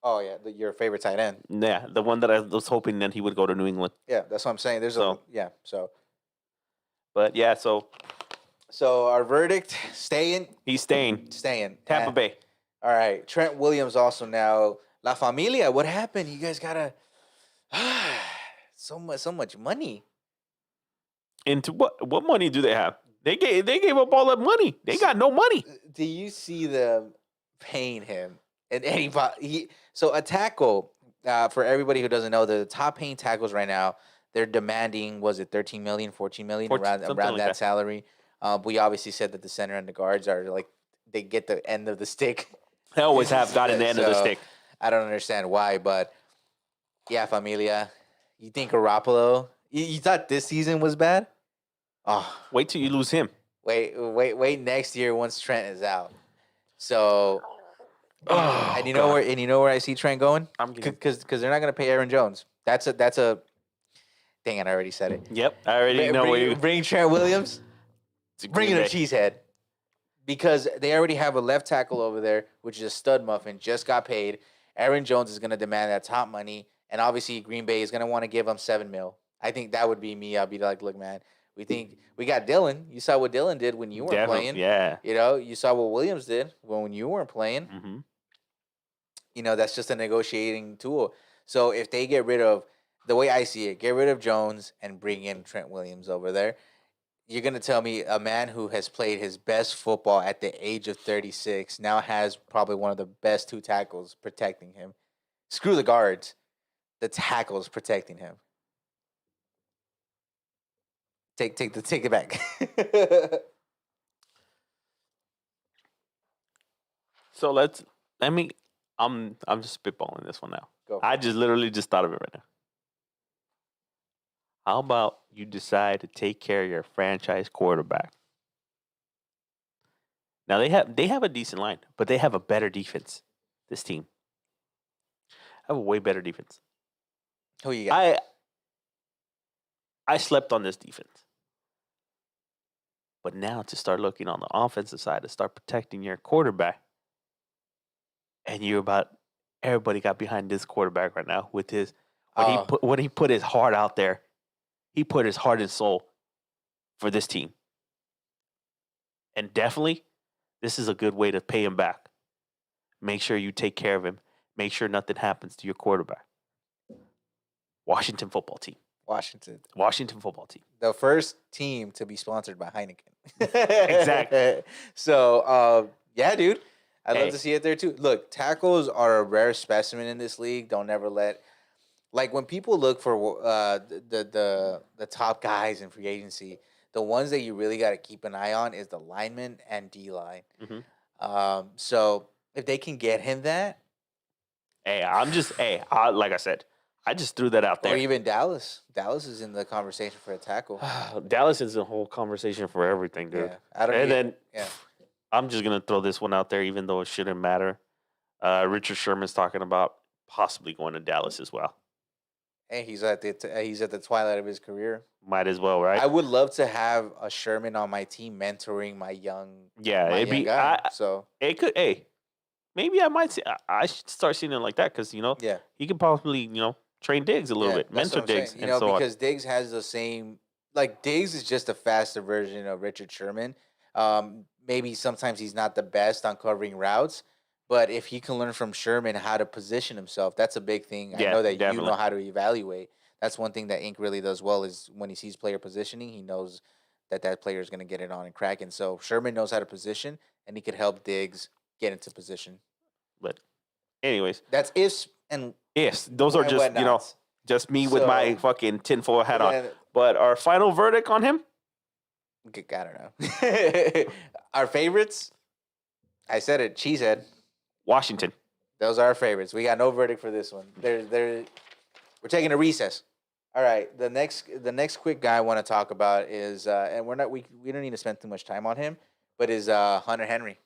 Speaker 6: Oh yeah, your favorite tight end.
Speaker 5: Yeah, the one that I was hoping that he would go to New England.
Speaker 6: Yeah, that's what I'm saying.
Speaker 5: But yeah, so
Speaker 6: our verdict: staying.
Speaker 5: He's staying. Tampa Bay.
Speaker 6: All right, Trent Williams also now. La Familia, what happened? You guys gotta so much money.
Speaker 5: Into what money do they have? They gave up all that money. They got no money.
Speaker 6: Do you see them paying him? And anybody, so a tackle, for everybody who doesn't know, the top paying tackles right now, they're demanding, was it 13 million, 14 million, around
Speaker 5: like
Speaker 6: that salary. We obviously said that the center and the guards are like, they get the end of the stick.
Speaker 5: They always have gotten the end of the stick.
Speaker 6: I don't understand why, but yeah, Familia, you think Garoppolo, you thought this season was bad? Oh,
Speaker 5: wait till you lose him.
Speaker 6: Wait next year once Trent is out. So, and you know where I see Trent going? Because they're not gonna pay Aaron Jones. That's a. Dang it! I already said it.
Speaker 5: Yep, I already know where you
Speaker 6: bring Trent Williams. Bring in a cheesehead. Because they already have a left tackle over there, which is a stud muffin, just got paid. Aaron Jones is going to demand that top money, and obviously Green Bay is going to want to give him $7 million. I think that would be me. I'll be like, look, man, we think we got Dylan. You saw what Dylan did when you weren't playing.
Speaker 5: Yeah.
Speaker 6: You know, you saw what Williams did when you weren't playing.
Speaker 5: Mm-hmm.
Speaker 6: You know, that's just a negotiating tool. So if they get rid of, the way I see it, get rid of Jones and bring in Trent Williams over there, You're gonna tell me a man who has played his best football at the age of 36 now has probably one of the best two tackles protecting him. Screw the guards, the tackles protecting him. Take it back.
Speaker 5: So let me. I'm just spitballing this one now.
Speaker 6: Go for
Speaker 5: I
Speaker 6: it.
Speaker 5: just literally just thought of it right now. How about you decide to take care of your franchise quarterback? Now they have a decent line, but they have a better defense. This team have a way better defense.
Speaker 6: Who you got?
Speaker 5: I slept on this defense. But now to start looking on the offensive side, to start protecting your quarterback, and everybody got behind this quarterback right now with his when he put his heart out there. He put his heart and soul for this team. And definitely, this is a good way to pay him back. Make sure you take care of him. Make sure nothing happens to your quarterback. Washington football team. Washington football team.
Speaker 6: The first team to be sponsored by Heineken.
Speaker 5: Exactly.
Speaker 6: So, yeah, dude. I'd love to see it there, too. Look, tackles are a rare specimen in this league. Don't ever let... Like, when people look for the top guys in free agency, the ones that you really got to keep an eye on is the lineman and D-line.
Speaker 5: Mm-hmm.
Speaker 6: So, if they can get him that...
Speaker 5: like I said, I just threw that out there.
Speaker 6: Or even Dallas. Dallas is in the conversation for a tackle.
Speaker 5: Dallas is a whole conversation for everything, dude.
Speaker 6: Yeah.
Speaker 5: I'm just going to throw this one out there, even though it shouldn't matter. Richard Sherman's talking about possibly going to Dallas as well.
Speaker 6: And he's at the twilight of his career.
Speaker 5: Might as well, right?
Speaker 6: I would love to have a Sherman on my team mentoring my young.
Speaker 5: Yeah,
Speaker 6: it'd be guy. So
Speaker 5: it could. Hey, maybe I might see. I should start seeing it like that because he could possibly train Diggs a little bit, mentor Diggs,
Speaker 6: and so because Diggs has the same. Like Diggs is just a faster version of Richard Sherman. Maybe sometimes he's not the best on covering routes, but if he can learn from Sherman how to position himself, that's a big thing. I know that you know how to evaluate. That's one thing that Inc. really does well is when he sees player positioning, he knows that player is going to get it on and crack. And so Sherman knows how to position, and he could help Diggs get into position.
Speaker 5: But anyways,
Speaker 6: that's ifs and
Speaker 5: yes, those are just just me with my fucking tinfoil hat on. But our final verdict on him?
Speaker 6: I don't know. Our favorites? I said it. Cheesehead.
Speaker 5: Washington.
Speaker 6: Those are our favorites. We got no verdict for this one. We're taking a recess. All right. The next quick guy I want to talk about is and we don't need to spend too much time on him, but is Hunter Henry.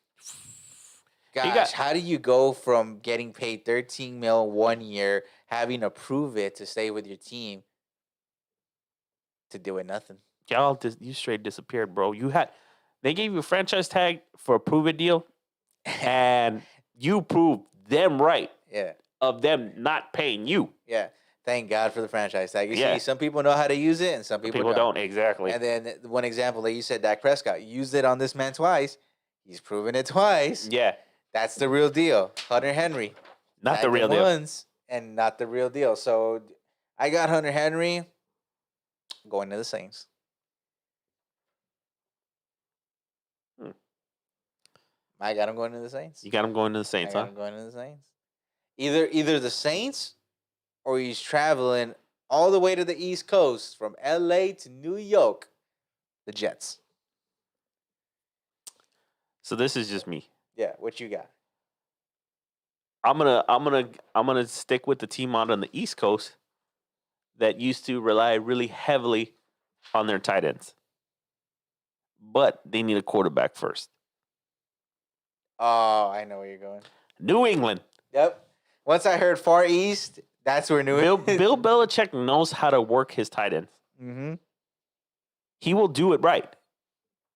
Speaker 6: Gosh, how do you go from getting paid $13 million 1 year, having to prove it to stay with your team, to doing nothing?
Speaker 5: You straight disappeared, bro. They gave you a franchise tag for a prove it deal, and you proved them right.
Speaker 6: Yeah.
Speaker 5: Of them not paying you.
Speaker 6: Yeah. Thank God for the franchise tag. You see, some people know how to use it, and some people don't.
Speaker 5: Exactly.
Speaker 6: And then one example that you said, Dak Prescott used it on this man twice. He's proven it twice.
Speaker 5: Yeah.
Speaker 6: That's the real deal. Hunter Henry.
Speaker 5: Not the real deal.
Speaker 6: And not the real deal. So I got Hunter Henry going to the Saints. I got him going to the Saints.
Speaker 5: You got him going to the Saints,
Speaker 6: I got him going to the Saints. Either the Saints or he's traveling all the way to the East Coast from LA to New York. The Jets.
Speaker 5: So this is just me.
Speaker 6: Yeah, what you got?
Speaker 5: I'm gonna stick with the team out on the East Coast that used to rely really heavily on their tight ends. But they need a quarterback first.
Speaker 6: Oh, I know where you're going.
Speaker 5: New England.
Speaker 6: Yep. Once I heard Far East, that's where New England.
Speaker 5: Bill Belichick knows how to work his tight ends.
Speaker 6: Mm-hmm.
Speaker 5: He will do it right.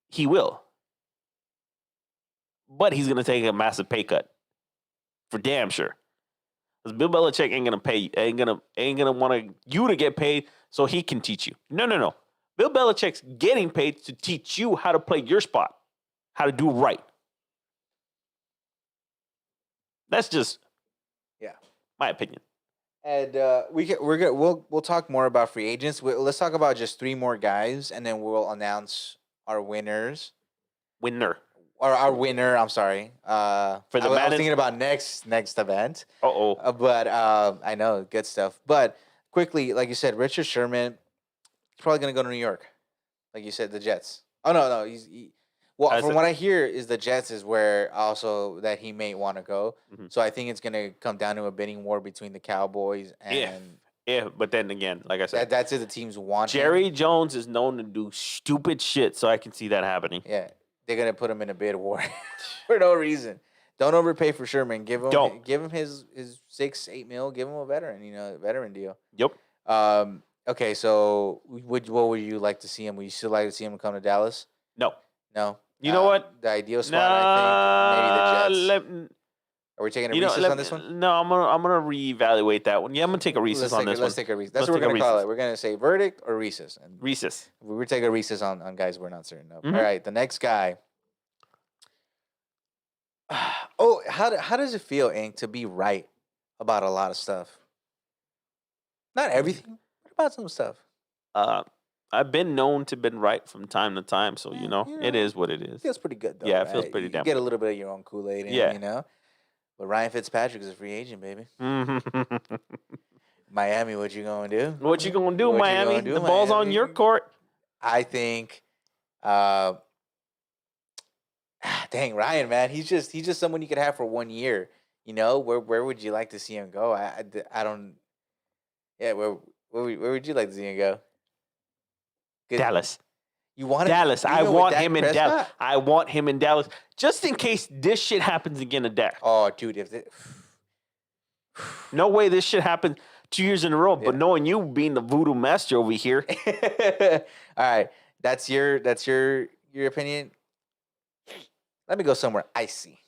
Speaker 5: He will. But he's gonna take a massive pay cut. For damn sure. Because Bill Belichick ain't gonna want you to get paid so he can teach you. No. Bill Belichick's getting paid to teach you how to play your spot, how to do right. That's just my opinion.
Speaker 6: And we'll talk more about free agents. Let's talk about just 3 more guys, and then we'll announce our winners.
Speaker 5: Winner.
Speaker 6: Or our winner. I'm sorry.
Speaker 5: For the
Speaker 6: I was
Speaker 5: Madden-
Speaker 6: thinking about next event.
Speaker 5: Uh-oh.
Speaker 6: But I know good stuff. But quickly, like you said, Richard Sherman, he's probably gonna go to New York. Like you said, the Jets. Oh no, well,
Speaker 5: As
Speaker 6: from
Speaker 5: a-
Speaker 6: what I hear, is the Jets is where also that he may want to go.
Speaker 5: Mhm.
Speaker 6: So I think it's gonna come down to a bidding war between the Cowboys and
Speaker 5: Yeah, but then again, like I said,
Speaker 6: that's if the teams want him.
Speaker 5: Jerry Jones is known to do stupid shit, so I can see that happening.
Speaker 6: Yeah, they're gonna put him in a bid war for no reason. Don't overpay for Sherman. Give him his 6-8 mil. Give him a veteran deal.
Speaker 5: Yep.
Speaker 6: Okay, so what would you like to see him? Would you still like to see him come to Dallas?
Speaker 5: No.
Speaker 6: No.
Speaker 5: You know what?
Speaker 6: The ideal spot, I think, maybe the Jets. Are we taking a recess on this one?
Speaker 5: No, I'm gonna reevaluate that one. Yeah, I'm gonna take a recess on this one.
Speaker 6: Let's take a recess. That's what we're gonna call it. We're gonna say verdict or recess. And
Speaker 5: recess.
Speaker 6: we're taking a recess on guys we're not certain of.
Speaker 5: Mhm.
Speaker 6: All right, the next guy. Oh, how does it feel, Ink, to be right about a lot of stuff? Not everything, but about some stuff.
Speaker 5: I've been known to been right from time to time, so it is what it is.
Speaker 6: Feels pretty good though.
Speaker 5: Yeah, it feels
Speaker 6: right?
Speaker 5: pretty
Speaker 6: You
Speaker 5: damn
Speaker 6: get a
Speaker 5: good.
Speaker 6: little bit of your own Kool-Aid in,
Speaker 5: Yeah.
Speaker 6: But Ryan Fitzpatrick is a free agent, baby. Miami, what you gonna do?
Speaker 5: What you gonna do,
Speaker 6: What you
Speaker 5: Miami?
Speaker 6: gonna do,
Speaker 5: The ball's on
Speaker 6: Miami?
Speaker 5: your court.
Speaker 6: I think, dang, Ryan, man, he's just someone you could have for 1 year. Where would you like to see him go? I don't. Yeah, where would you like to see him go? Good-
Speaker 5: Dallas.
Speaker 6: You want
Speaker 5: Dallas. I
Speaker 6: even with
Speaker 5: want
Speaker 6: Dak
Speaker 5: him in
Speaker 6: Prescott?
Speaker 5: Dallas. I want him in Dallas, just in case this shit happens again to Dak.
Speaker 6: Oh, dude, if
Speaker 5: No way this shit happened 2 years in a row. But
Speaker 6: Yeah.
Speaker 5: knowing you being the voodoo master over here,
Speaker 6: all right, that's your opinion. Let me go somewhere icy.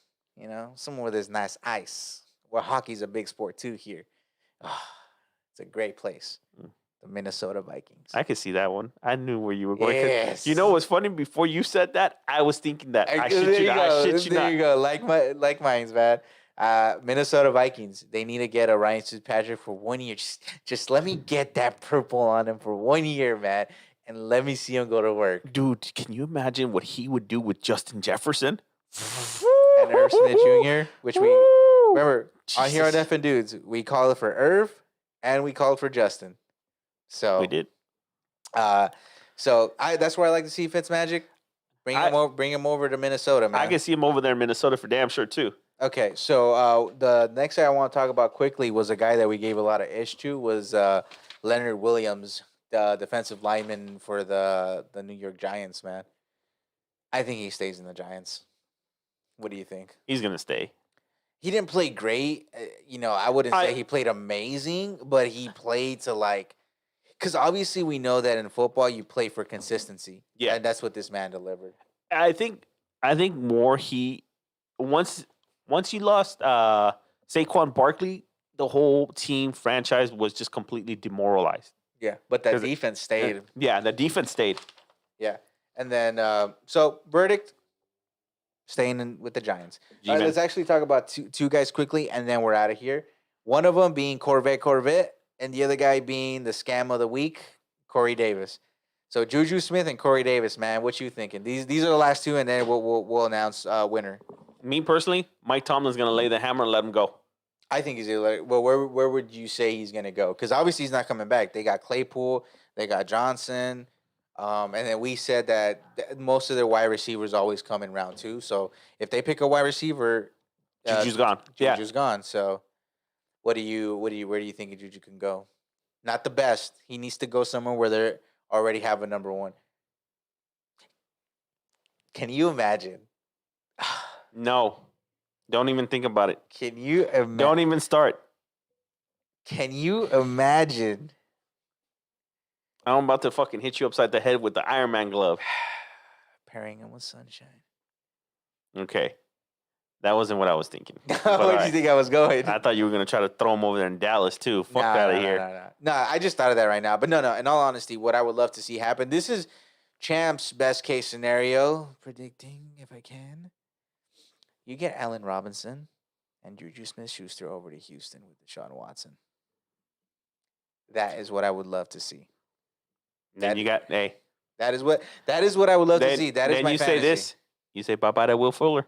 Speaker 6: Somewhere where there's nice ice. Where hockey's a big sport too here. It's a great place. The Minnesota Vikings.
Speaker 5: I could see that one. I knew where you were going. 'Cause
Speaker 6: Yes.
Speaker 5: You know what's funny? Before you said that, I was thinking that. I shit
Speaker 6: There
Speaker 5: you
Speaker 6: you
Speaker 5: not. I
Speaker 6: go.
Speaker 5: shit you
Speaker 6: There
Speaker 5: not.
Speaker 6: you go. Like mine's, man. Minnesota Vikings. They need to get a Ryan Fitzpatrick for 1 year. Just let me get that purple on him for 1 year, man, and let me see him go to work.
Speaker 5: Dude, can you imagine what he would do with Justin Jefferson?
Speaker 6: And Irv Smith Jr., which we remember on here on
Speaker 5: Jesus.
Speaker 6: F and Dudes, we call it for Irv and we called for Justin. So
Speaker 5: We did.
Speaker 6: That's where I like to see Fitzmagic. Bring him over to Minnesota, man.
Speaker 5: I can see him over there in Minnesota for damn sure too.
Speaker 6: Okay, so the next guy I want to talk about quickly was a guy that we gave a lot of ish to was Leonard Williams, the defensive lineman for the New York Giants, man. I think he stays in the Giants. What do you think?
Speaker 5: He's gonna stay.
Speaker 6: He didn't play great. I wouldn't say he played amazing, but he played to because obviously we know that in football you play for consistency.
Speaker 5: Yeah.
Speaker 6: And that's what this man delivered.
Speaker 5: I think more he once you lost Saquon Barkley, the whole team franchise was just completely demoralized.
Speaker 6: Yeah, but that
Speaker 5: 'Cause
Speaker 6: defense stayed.
Speaker 5: Yeah, the defense stayed.
Speaker 6: Yeah, and then so verdict, staying in with the Giants.
Speaker 5: G-Man.
Speaker 6: Let's actually talk about two guys quickly, and then we're out of here. One of them being Corvette, and the other guy being the scam of the week, Corey Davis. So Juju Smith and Corey Davis, man, what you thinking? These are the last two, and then we'll announce winner.
Speaker 5: Me personally, Mike Tomlin's gonna lay the hammer and let him go.
Speaker 6: I think he's well. Where would you say he's gonna go? Because obviously he's not coming back. They got Claypool, they got Johnson, and then we said that most of their wide receivers always come in round 2. So if they pick a wide receiver,
Speaker 5: Juju's gone. Yeah,
Speaker 6: Juju's gone. So where do you think Juju can go? Not the best. He needs to go somewhere where they already have a number one. Can you imagine?
Speaker 5: no, don't even think about it.
Speaker 6: Can you imagine?
Speaker 5: Don't even start.
Speaker 6: Can you imagine?
Speaker 5: I'm about to fucking hit you upside the head with the Iron Man glove.
Speaker 6: Pairing him with Sunshine.
Speaker 5: Okay, that wasn't what I was thinking. But
Speaker 6: Where do you
Speaker 5: alright.
Speaker 6: think I was going?
Speaker 5: I thought you were gonna try to throw him over there in Dallas too. Fuck out of here.
Speaker 6: No, I just thought of that right now. But no. In all honesty, what I would love to see happen. This is Champ's best case scenario. Predicting, if I can. You get Allen Robinson and Juju Smith-Schuster over to Houston with Deshaun Watson. That is what I would love to see.
Speaker 5: Then you got
Speaker 6: That is what I would love to see. That is
Speaker 5: then
Speaker 6: my
Speaker 5: you
Speaker 6: fantasy.
Speaker 5: say this. You say bye bye to Will Fuller.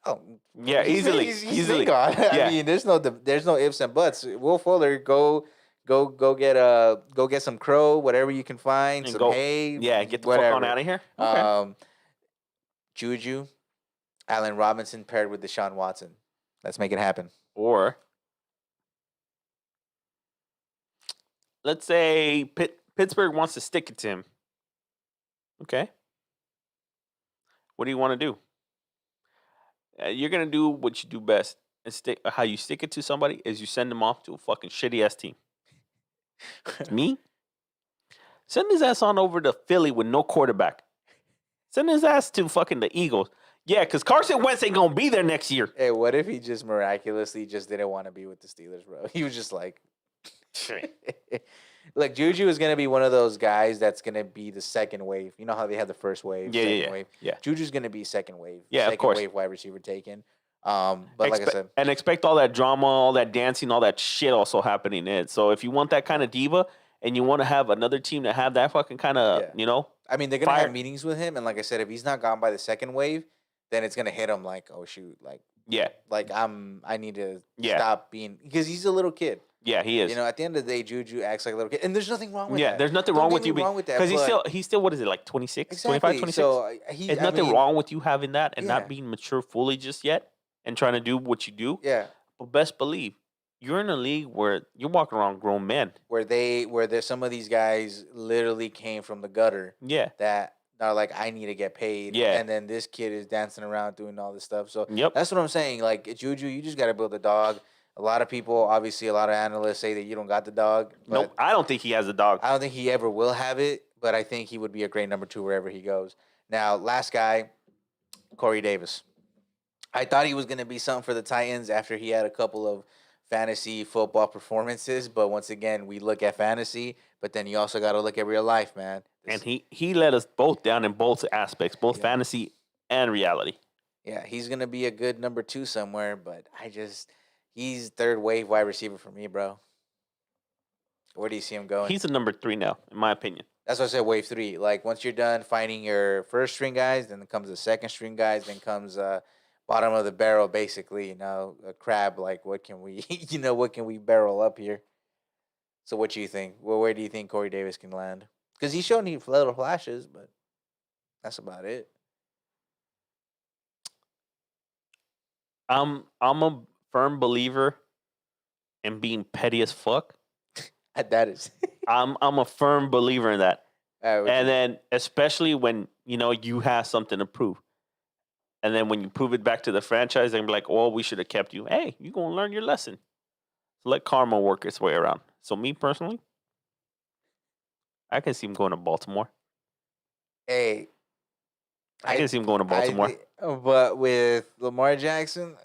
Speaker 6: Oh,
Speaker 5: Yeah, easily.
Speaker 6: He's gone.
Speaker 5: Yeah.
Speaker 6: I mean, there's no ifs and buts. Will Fuller, go get some crow, whatever you can find,
Speaker 5: And
Speaker 6: some
Speaker 5: go-
Speaker 6: hay.
Speaker 5: Yeah, get the
Speaker 6: whatever.
Speaker 5: fuck on out of here. Okay.
Speaker 6: Juju, Allen Robinson paired with Deshaun Watson. Let's make it happen.
Speaker 5: Or let's say Pittsburgh wants to stick it to him. Okay. What do you want to do? You're gonna do what you do best, and how you stick it to somebody is you send them off to a fucking shitty ass team. Me? Send his ass on over to Philly with no quarterback. Send his ass to fucking the Eagles. Yeah, because Carson Wentz ain't gonna be there next year.
Speaker 6: Hey, what if he just miraculously just didn't want to be with the Steelers, bro? He was just like, look, Juju is gonna be one of those guys that's gonna be the second wave. You know how they had the first wave, second wave.
Speaker 5: Yeah.
Speaker 6: Juju's gonna be second wave.
Speaker 5: Yeah,
Speaker 6: second
Speaker 5: of course.
Speaker 6: wave wide receiver taken. But like I said,
Speaker 5: and expect all that drama, all that dancing, all that shit also happening in it. So if you want that kind of diva and you want to have another team to have that fucking kind of,
Speaker 6: I mean, they're gonna
Speaker 5: fire.
Speaker 6: have meetings with him, and like I said, if he's not gone by the second wave, then it's gonna hit him like, oh shoot, like I need to stop being, because he's a little kid.
Speaker 5: Yeah, he is.
Speaker 6: At the end of the day, Juju acts like a little kid, and there's nothing wrong with that.
Speaker 5: Yeah, there's nothing wrong with you being, because he's still what is it, like 26, 25, 26?
Speaker 6: So
Speaker 5: there's nothing wrong with you having that and not being mature fully just yet and trying to do what you do.
Speaker 6: Yeah.
Speaker 5: But best believe you're in a league where you're walking around grown men.
Speaker 6: Where there's some of these guys literally came from the gutter.
Speaker 5: Yeah.
Speaker 6: That are like, I need to get paid.
Speaker 5: Yeah.
Speaker 6: And then this kid is dancing around doing all this stuff. So
Speaker 5: Yep.
Speaker 6: that's what I'm saying. Like, Juju, you just got to build a dog. A lot of people, obviously, a lot of analysts say that you don't got the dog.
Speaker 5: Nope, I don't think he has a dog.
Speaker 6: I don't think he ever will have it, but I think he would be a great number 2 wherever he goes. Now, last guy, Corey Davis. I thought he was going to be something for the Titans after he had a couple of fantasy football performances, but once again, we look at fantasy, but then you also got to look at real life, man.
Speaker 5: And he let us both down in both aspects, both fantasy and reality.
Speaker 6: Yeah, he's going to be a good number 2 somewhere, but he's third wave wide receiver for me, bro. Where do you see him going?
Speaker 5: He's a number 3 now, in my opinion.
Speaker 6: That's why I said wave 3. Like, once you're done finding your first string guys, then comes the second string guys, then comes bottom of the barrel, basically. A crab. Like, what can we, what can we barrel up here? So, what do you think? Well, where do you think Corey Davis can land? Because he's shown little flashes, but that's about it.
Speaker 5: I'm a firm believer in being petty as fuck.
Speaker 6: That is.
Speaker 5: I'm a firm believer in that. And then especially when, you have something to prove. And then when you prove it back to the franchise, they're going to be like, oh, we should have kept you. Hey, you're going to learn your lesson. So let karma work its way around. So me personally, I can see him going to Baltimore.
Speaker 6: Hey.
Speaker 5: I can see him going to Baltimore.
Speaker 6: But with Lamar Jackson...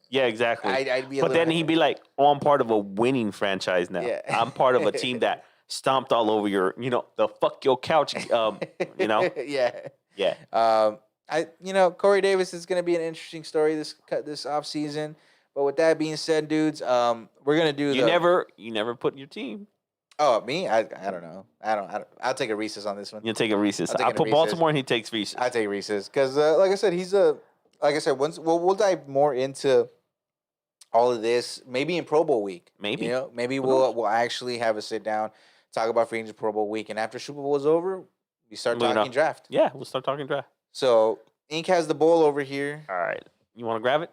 Speaker 5: Yeah, exactly.
Speaker 6: I'd be
Speaker 5: but then he'd be like, oh, I'm part of a winning franchise now. Yeah. I'm part of a team that stomped all over your, the fuck your couch,
Speaker 6: Yeah.
Speaker 5: Yeah.
Speaker 6: Corey Davis is going to be an interesting story this offseason. But with that being said, dudes, we're going to do
Speaker 5: you never put in your team.
Speaker 6: Oh, me? I don't know. I'll take a recess on this one.
Speaker 5: You'll take a recess. I'll put Baltimore and he takes recess.
Speaker 6: I'll take a recess. Because, like I said, once we'll dive more into all of this, maybe in Pro Bowl week.
Speaker 5: Maybe.
Speaker 6: Maybe we'll actually have a sit down, talk about free agent Pro Bowl week. And after Super Bowl is over, we start talking draft.
Speaker 5: Yeah, we'll start talking draft.
Speaker 6: So, Ink has the bowl over here.
Speaker 5: All right. You want to grab it?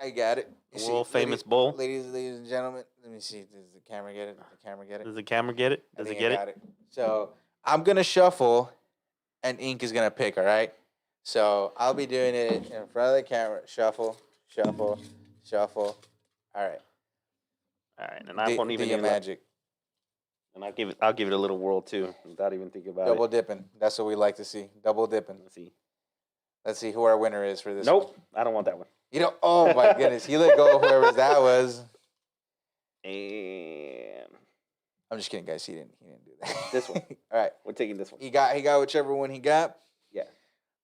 Speaker 6: I got it.
Speaker 5: World famous bowl.
Speaker 6: Ladies and gentlemen, let me see. Does the camera get it? Does the camera get it?
Speaker 5: Does the camera get it? Does it get it?
Speaker 6: So I'm going to shuffle and Ink is going to pick, all right? So I'll be doing it in front of the camera. Shuffle, shuffle, shuffle. All right.
Speaker 5: All right. And I won't even
Speaker 6: do your magic.
Speaker 5: And I'll give it a little whirl too, without even thinking about
Speaker 6: Double dipping. That's what we like to see. Double dipping. Let's see who our winner is for this.
Speaker 5: Nope. I don't want that one.
Speaker 6: Oh my goodness. He let go of whoever that was.
Speaker 5: And
Speaker 6: I'm just kidding, guys. He didn't do that.
Speaker 5: This one.
Speaker 6: All right.
Speaker 5: We're taking this one.
Speaker 6: He got whichever one he got.
Speaker 5: Yeah.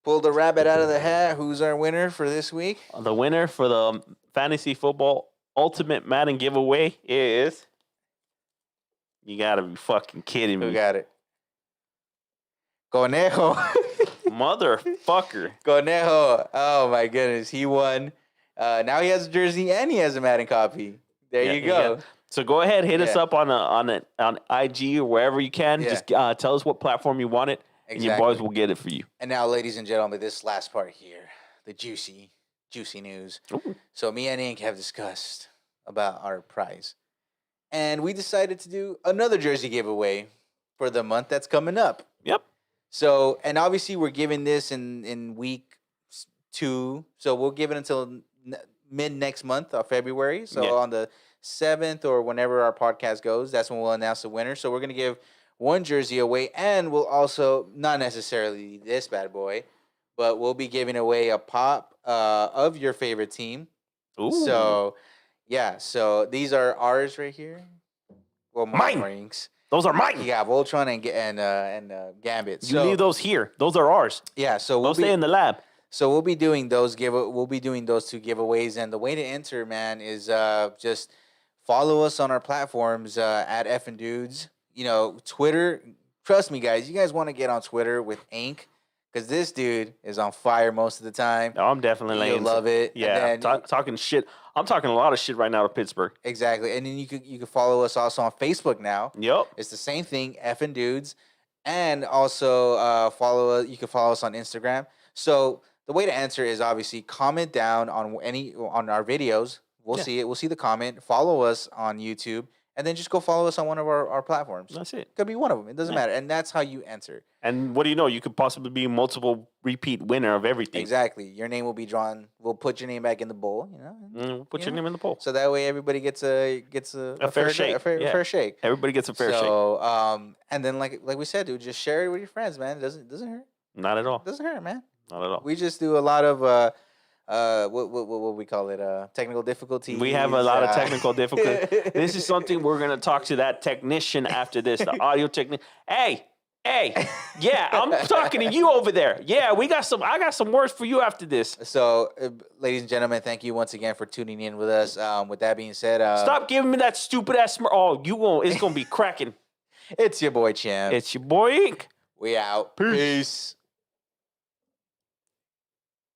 Speaker 6: Pulled the rabbit out of the hat. Who's our winner for this week?
Speaker 5: The winner for the Fantasy Football Ultimate Madden giveaway is You gotta be fucking kidding
Speaker 6: Who
Speaker 5: me.
Speaker 6: got it? Conejo.
Speaker 5: Motherfucker.
Speaker 6: Conejo. Oh my goodness, he won. Now he has a jersey and he has a Madden copy. There
Speaker 5: Yeah,
Speaker 6: you go.
Speaker 5: So go ahead, hit us
Speaker 6: Yeah.
Speaker 5: up on IG or wherever you can.
Speaker 6: Yeah.
Speaker 5: Just tell us what platform you want it, and your boys will get it for you.
Speaker 6: And now, ladies and gentlemen, this last part here, the juicy news.
Speaker 5: Ooh.
Speaker 6: So me and Ink have discussed about our prize, and we decided to do another jersey giveaway for the month that's coming up.
Speaker 5: Yep.
Speaker 6: So, and obviously we're giving this in week 2. So we'll give it until mid next month of February. So on the 7th or whenever our podcast goes, that's when we'll announce the winner. So we're going to give one jersey away, and we'll also, not necessarily this bad boy, but we'll be giving away a pop of your favorite team.
Speaker 5: Ooh.
Speaker 6: So, yeah. So these are ours right here. Well,
Speaker 5: Mine.
Speaker 6: Inks.
Speaker 5: Those are mine.
Speaker 6: You got Voltron and Gambit.
Speaker 5: You leave those here. Those are ours.
Speaker 6: Yeah, so we'll
Speaker 5: They'll stay in the lab.
Speaker 6: So we'll be doing those those 2 giveaways, and the way to enter, man, is just follow us on our platforms at Effin' Dudes. You know, Twitter. Trust me, guys. You guys want to get on Twitter with Ink, because this dude is on fire most of the time.
Speaker 5: No, I'm definitely
Speaker 6: You'll love it.
Speaker 5: Yeah,
Speaker 6: And then,
Speaker 5: talking shit. I'm talking a lot of shit right now to Pittsburgh.
Speaker 6: exactly. And then you could follow us also on Facebook now.
Speaker 5: Yep.
Speaker 6: It's the same thing, Effin' Dudes, and also you can follow us on Instagram. So the way to answer is obviously comment down on our videos. We'll see it. We'll see the comment. Follow us on YouTube, and then just go follow us on one of our platforms.
Speaker 5: That's it.
Speaker 6: Could be one of them. It doesn't matter. And that's how you enter.
Speaker 5: And what do you know? You could possibly be multiple repeat winner of everything.
Speaker 6: Exactly. Your name will be drawn. We'll put your name back in the bowl. You know.
Speaker 5: Put your name in the poll.
Speaker 6: So that way everybody gets a
Speaker 5: fair shake.
Speaker 6: A fair shake.
Speaker 5: Everybody gets a fair shake.
Speaker 6: So and then like we said, dude, just share it with your friends, man. It doesn't hurt.
Speaker 5: Not at all.
Speaker 6: It doesn't hurt, man.
Speaker 5: Not at all.
Speaker 6: We just do a lot of what we call it, technical difficulties.
Speaker 5: We have a lot of technical difficulties. This is something we're gonna talk to that technician after this, the audio technician. Hey, yeah, I'm talking to you over there. Yeah, I got some words for you after this.
Speaker 6: So, ladies and gentlemen, thank you once again for tuning in with us. With that being said,
Speaker 5: stop giving me that stupid ass. It's gonna be cracking.
Speaker 6: It's your boy Champ.
Speaker 5: It's your boy Ink.
Speaker 6: We out. Peace.